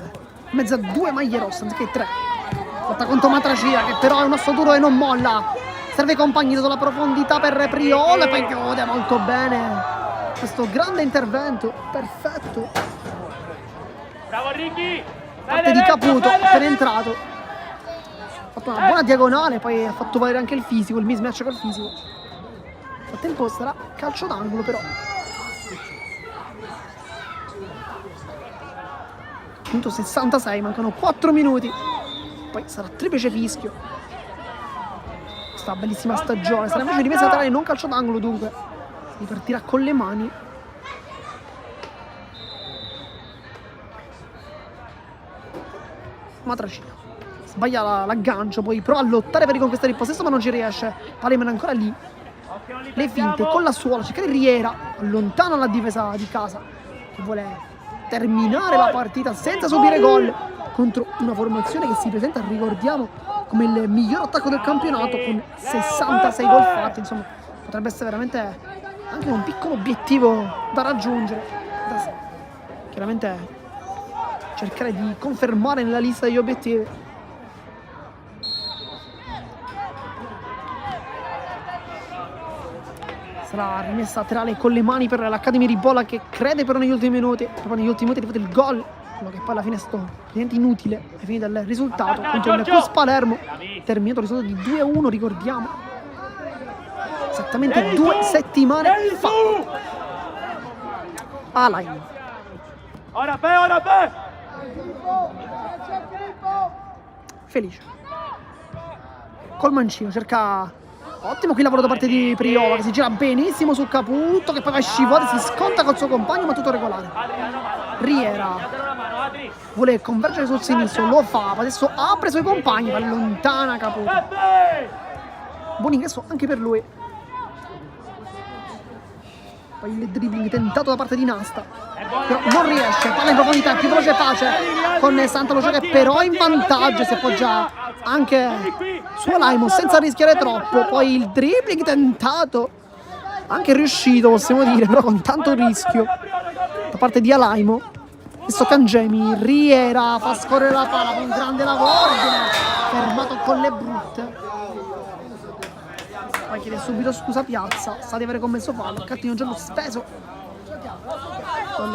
in mezzo a 2 maglie rosse anziché 3. Lotta contro Matracia che però è un osso duro e non molla. Serve i compagni sulla profondità per Priolo e poi chiude molto bene questo grande intervento, perfetto. Bravo Ricky! Parte di Caputo, appena entrato. Ha fatto una buona diagonale, poi ha fatto valere anche il fisico, il mismatch col fisico. Nel frattempo sarà calcio d'angolo però. Minuto 66, mancano 4 minuti. Poi sarà triplice fischio. Questa bellissima stagione, sarà invece rimessa laterale, non calcio d'angolo dunque. Si ripartirà con le mani. Matracina sbaglia l'aggancio, poi prova a lottare per riconquistare il possesso ma non ci riesce. Palermo è ancora lì, le finte con la suola, cerca di Riera, allontana la difesa di casa che vuole terminare la partita senza subire gol contro una formazione che si presenta, ricordiamo, come il miglior attacco del campionato con 66 gol fatti. Insomma, potrebbe essere veramente anche un piccolo obiettivo da raggiungere, chiaramente cercare di confermare nella lista degli obiettivi. Sarà rimessa laterale con le mani per l'Academy Ribolla che crede però negli ultimi minuti, proprio negli ultimi minuti è arrivato il gol, quello che poi alla fine è stato praticamente inutile ai fini del risultato contro il Quis Palermo, terminato il risultato di 2-1, ricordiamo, esattamente 2 settimane fa. Alain. Ora beh! Felice col mancino, cerca ottimo qui il lavoro da parte di Priolo che si gira benissimo su Caputo che poi va a scivolare, si sconta col suo compagno ma tutto regolare. Riera vuole convergere sul sinistro, lo fa, adesso apre i suoi compagni, va lontana Caputo. Buon ingresso anche per lui. Poi il dribbling tentato da parte di Nasta, però non riesce, palla in profondità, più veloce Pace con Santa Lucia che però è in vantaggio, si appoggia anche su Alaimo senza rischiare troppo. Poi il dribbling tentato, anche riuscito possiamo dire, però con tanto rischio da parte di Alaimo. Adesso Cangemi, Riera fa scorrere la palla con grande lavoro, fermato con le brutte. Poi chiede subito scusa Piazza, sa di avere commesso fallo, cartino giallo steso con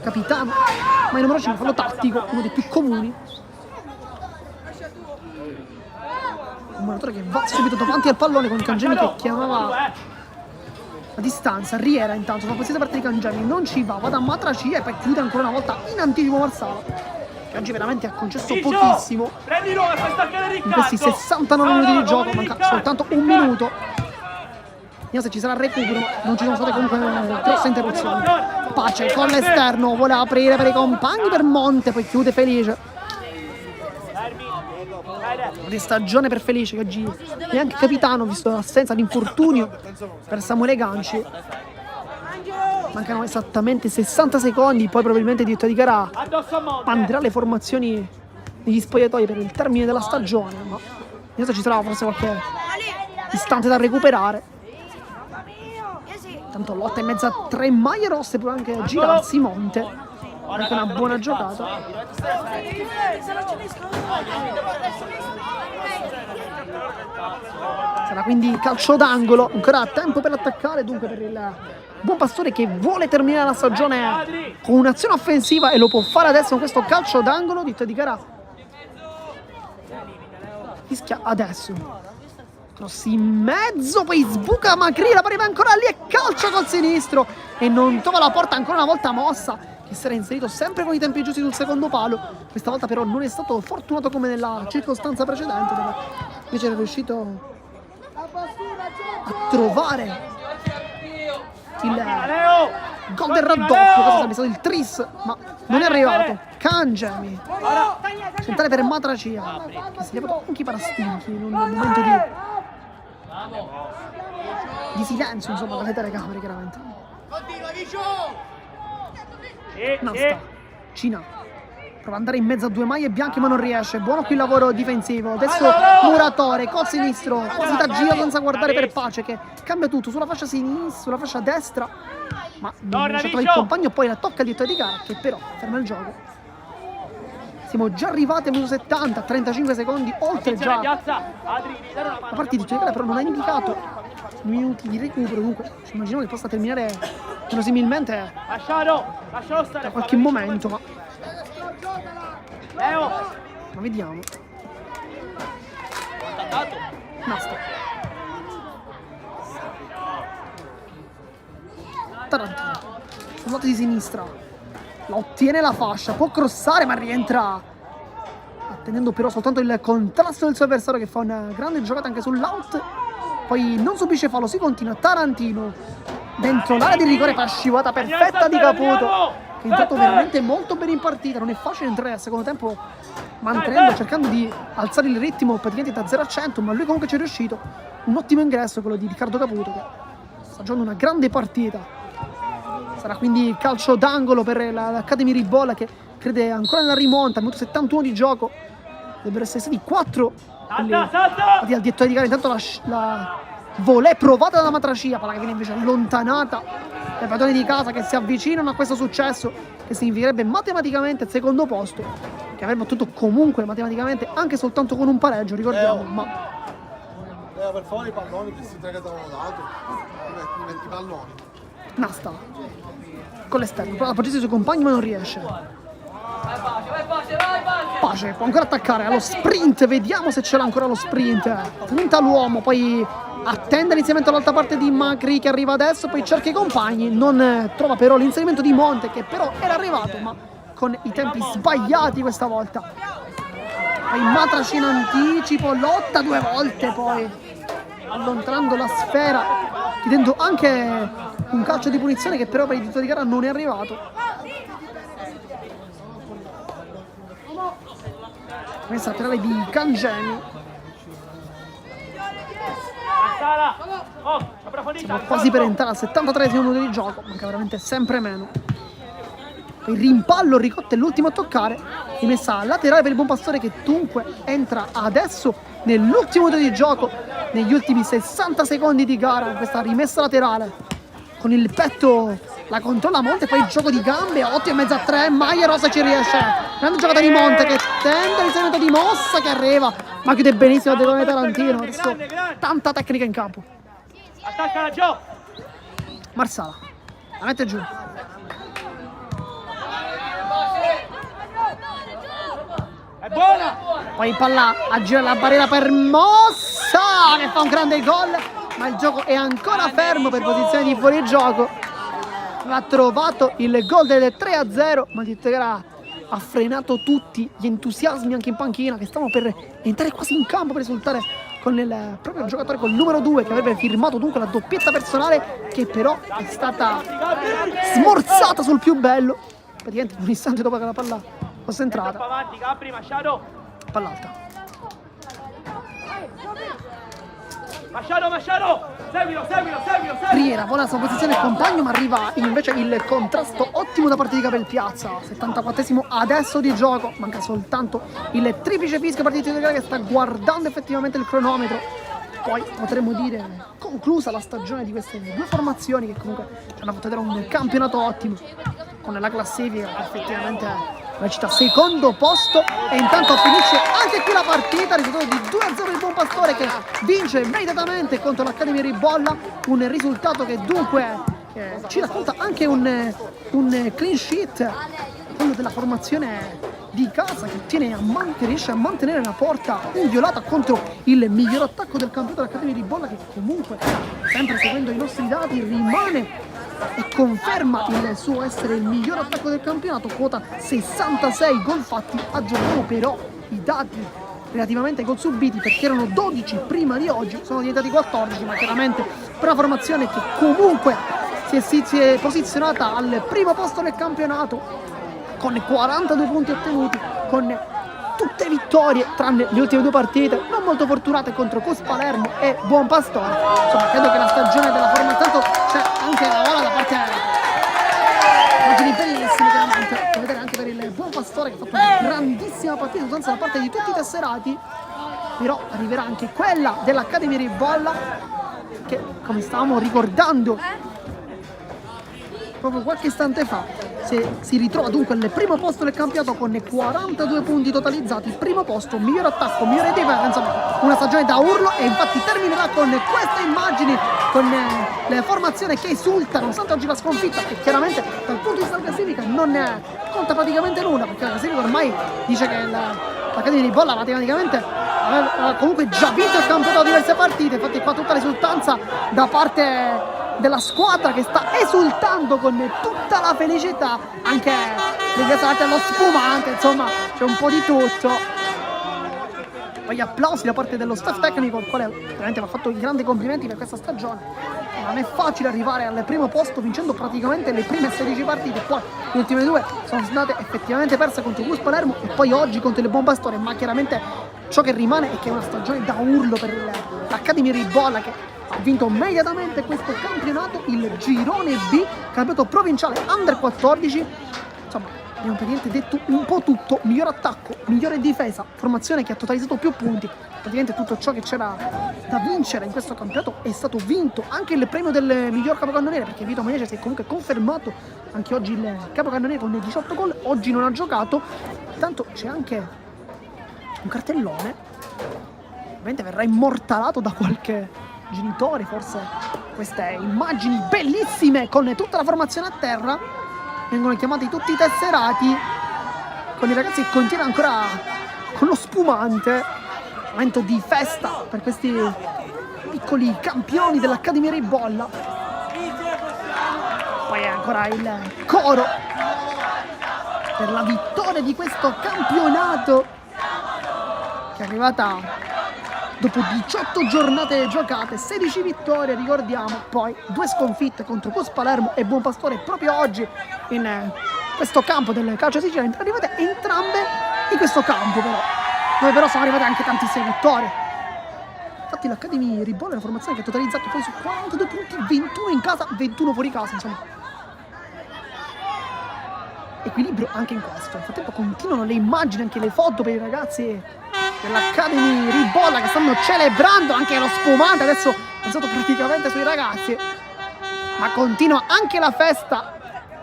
capitano, ma il numero 5 fallo tattico, uno dei più comuni. Un muratore che va subito davanti al pallone con Cangemi che chiamava a distanza. Riera intanto, la posizione da parte di Cangemi, non ci va da Matracia e poi chiude ancora una volta in anticipo Marsala, che oggi veramente ha concesso pochissimo in questi 69 minuti di gioco, manca soltanto un minuto. Vediamo se ci sarà recupero, ma non ci sono state comunque grosse interruzioni. Pace con l'esterno, vuole aprire per i compagni per Monte, poi chiude Felice. Di stagione per Felice che oggi è anche capitano visto l'assenza di infortunio per Samuele Ganci. Mancano esattamente 60 secondi, poi probabilmente il direttore di gara manderà le formazioni degli spogliatoi per il termine della stagione, ma adesso ci sarà forse qualche istante da recuperare. Tanto lotta in mezzo a 3 maglie rosse, può anche girarsi Monte. anche una buona giocata. Sarà quindi calcio d'angolo, ancora tempo per attaccare dunque per il Buon Pastore che vuole terminare la stagione con un'azione offensiva e lo può fare adesso con questo calcio d'angolo. Ditta di gara fischia adesso, cross in mezzo, poi sbuca Macri, la pariva ancora lì e calcio col sinistro e non trova la porta, ancora una volta Mossa che si era inserito sempre con i tempi giusti sul secondo palo. Questa volta però non è stato fortunato come nella circostanza precedente, dove invece era riuscito a trovare il gol del raddoppio. Questo sarebbe stato il tris, ma non è arrivato. Cangemi centrale per Matracia che si è levato anche i parastinchi in un momento di silenzio, insomma, dalle telecamere chiaramente. Nasta, Cina prova ad andare in mezzo a due maglie bianche ma non riesce. Buono qui il lavoro difensivo. Adesso Muratore col sinistro, quasi da giro senza guardare per Pace che cambia tutto sulla fascia sinistra, sulla fascia destra, ma non riesce a trovare il compagno. Poi la tocca il direttore di gara che però ferma il gioco. Siamo già arrivati al minuto 70, 35 secondi oltre già la parte di direttore di gara, però non ha indicato minuti di recupero, dunque ci immaginiamo che possa terminare verosimilmente da qualche momento, ma vediamo. Nasta, Tarantino sul lato di sinistra la ottiene la fascia, può crossare ma rientra attendendo però soltanto il contrasto del suo avversario che fa una grande giocata anche sull'out. Poi non subisce fallo, si continua. Tarantino dentro l'area di rigore, fa scivolata perfetta di Caputo che è entrato veramente molto bene in partita. Non è facile entrare al secondo tempo mantenendo, cercando di alzare il ritmo praticamente da 0 a 100, ma lui comunque ci è riuscito. Un ottimo ingresso quello di Riccardo Caputo che sta giocando una grande partita. Sarà quindi calcio d'angolo per l'Academy Ribolla che crede ancora nella rimonta. Al minuto 71 di gioco dovrebbero essere stati 4 al direttore di gara. Intanto la volée provata dalla Matracia, palla che viene invece allontanata dai padroni di casa che si avvicinano a questo successo che significherebbe matematicamente il secondo posto, che avrebbe battuto comunque matematicamente anche soltanto con un pareggio, ricordiamo. Ma per favore i palloni che si entrega da uno all'altro, i palloni. Nasta con l'esterno, prova a appoggiarsi sui compagni ma non riesce. Pace può ancora attaccare allo sprint, vediamo se ce l'ha ancora lo sprint. Punta l'uomo, poi attende l'inserimento dall'altra parte di Macri che arriva adesso, poi cerca i compagni, non trova però l'inserimento di Monte che però era arrivato ma con i tempi sbagliati questa volta. Poi Matraci in anticipo, lotta 2 volte poi allontanando la sfera, chiedendo anche un calcio di punizione che però per il direttore di gara non è arrivato. Messa laterale di Cangemi. Siamo quasi per entrare al 73esimo minuto di gioco, manca veramente sempre meno. Il rimpallo, Ricotta è l'ultimo a toccare. Rimessa laterale per il Buon Pastore che dunque entra adesso nell'ultimo minuto di gioco, negli ultimi 60 secondi di gara. Questa rimessa laterale con il petto la controlla Monte, poi il gioco di gambe, 8 e mezzo a 3, Maglia Rosa ci riesce. Grande giocata di Monte che tende l'inserimento di Mossa che arriva, ma chiude benissimo il decolone Tarantino. Adesso tanta tecnica in campo. Attaccala Gio. Marsala la mette giù. È buona. Poi palla a girare la barriera per Mossa che fa un grande gol, ma il gioco è ancora fermo per posizione di fuorigioco. Ha trovato il gol del 3-0, ma il direttore di gara ha frenato tutti gli entusiasmi anche in panchina che stavano per entrare quasi in campo per esultare con il proprio giocatore, col numero 2 che avrebbe firmato dunque la doppietta personale, che però è stata smorzata sul più bello praticamente un istante dopo che la palla fosse entrata. Avanti, Capri, Masciaro. Palla alta. Masciaro, seguilo. Riera vuole la sua posizione il compagno, ma arriva invece il contrasto ottimo da parte di Capelpiazza. 74esimo adesso di gioco, manca soltanto il triplice fischio partito di gara che sta guardando effettivamente il cronometro. Poi potremmo dire conclusa la stagione di queste due formazioni che comunque ci hanno fatto vedere un campionato ottimo, con la classifica effettivamente recita secondo posto, e intanto finisce anche qui la partita, risultato di 2-0 il Buonpastore che vince immediatamente contro l'Accademia Ribolla, un risultato che dunque ci racconta anche un clean sheet, quello della formazione di casa che riesce a mantenere la porta inviolata contro il miglior attacco del campionato dell'Accademia Ribolla, che comunque, sempre seguendo i nostri dati, rimane e conferma il suo essere il miglior attacco del campionato, quota 66 gol fatti. Aggiorniamo però i dati relativamente ai gol subiti, perché erano 12 prima di oggi, sono diventati 14, ma chiaramente per una formazione che comunque si è posizionata al primo posto del campionato con 42 punti ottenuti, con tutte vittorie tranne le ultime 2 partite non molto fortunate contro Cus Palermo e Buonpastore. Insomma, credo che la stagione della formazione, tanto c'è anche ora da parte immagini bellissime chiaramente da vedere anche per il Buonpastore, che ha fatto una grandissima partita sostanza da parte di tutti i tesserati, però arriverà anche quella dell'Accademia Ribolla che, come stavamo ricordando proprio qualche istante fa, si ritrova dunque al primo posto del campionato con 42 punti totalizzati, primo posto, miglior attacco, migliore difesa, insomma una stagione da urlo, e infatti terminerà con queste immagini, con le formazioni che esultano nonostante oggi la sconfitta, che chiaramente dal punto di vista della classifica non conta praticamente nulla, perché la classifica ormai dice che l'Accademia di Ribolla matematicamente aveva comunque già vinto il campionato diverse partite. Infatti qua tutta l'esultanza da parte della squadra che sta esultando con tutta la felicità, anche ringraziati allo spumante, insomma c'è un po' di tutto. Poi gli applausi da parte dello staff tecnico, il quale veramente mi ha fatto i grandi complimenti per questa stagione. Non è facile arrivare al primo posto vincendo praticamente le prime 16 partite, poi le ultime 2 sono state effettivamente perse contro il Cus Palermo e poi oggi contro il Buonpastore, ma chiaramente ciò che rimane è che è una stagione da urlo per l'Accademia Ribolla, che ha vinto immediatamente questo campionato, il girone B, campionato provinciale under 14. Insomma, abbiamo praticamente detto un po' tutto: miglior attacco, migliore difesa, formazione che ha totalizzato più punti. Praticamente tutto ciò che c'era da vincere in questo campionato è stato vinto. Anche il premio del miglior capocannoniere, perché Vito Manese si è comunque confermato anche oggi il capocannoniere con 18 gol. Oggi non ha giocato, tanto c'è anche un cartellone, ovviamente verrà immortalato da qualche genitore, forse queste immagini bellissime con tutta la formazione a terra, vengono chiamati tutti i tesserati con i ragazzi che contiene ancora con lo spumante, momento di festa per questi piccoli campioni dell'Accademia Ribolla. Poi ancora il coro per la vittoria di questo campionato, che è arrivata dopo 18 giornate giocate, 16 vittorie, ricordiamo, poi 2 sconfitte contro Cus Palermo e Buonpastore proprio oggi in questo campo del calcio siciliano, arrivate entrambe in questo campo però, dove però sono arrivate anche tantissime vittorie. Infatti l'Accademia Ribolla è una formazione che ha totalizzato poi su 42 punti, 21 in casa, 21 fuori casa, insomma. Equilibrio anche in questo. Nel frattempo continuano le immagini, anche le foto per i ragazzi dell'Accademia Ribolla che stanno celebrando, anche lo spumante adesso è pensato praticamente sui ragazzi, ma continua anche la festa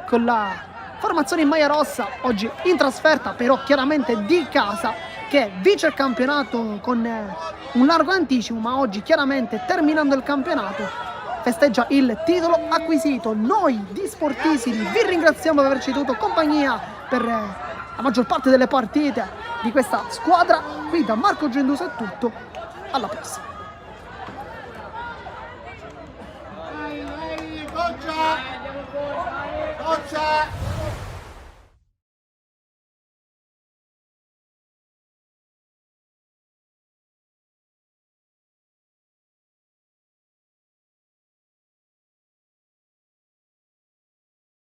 con la formazione in maglia rossa, oggi in trasferta però chiaramente di casa, che vince il campionato con un largo anticipo, ma oggi chiaramente terminando il campionato festeggia il titolo acquisito. Noi di Sportisidi vi ringraziamo per averci tenuto compagnia per la maggior parte delle partite di questa squadra. Qui da Marco Genduso è tutto, alla prossima. Goccia!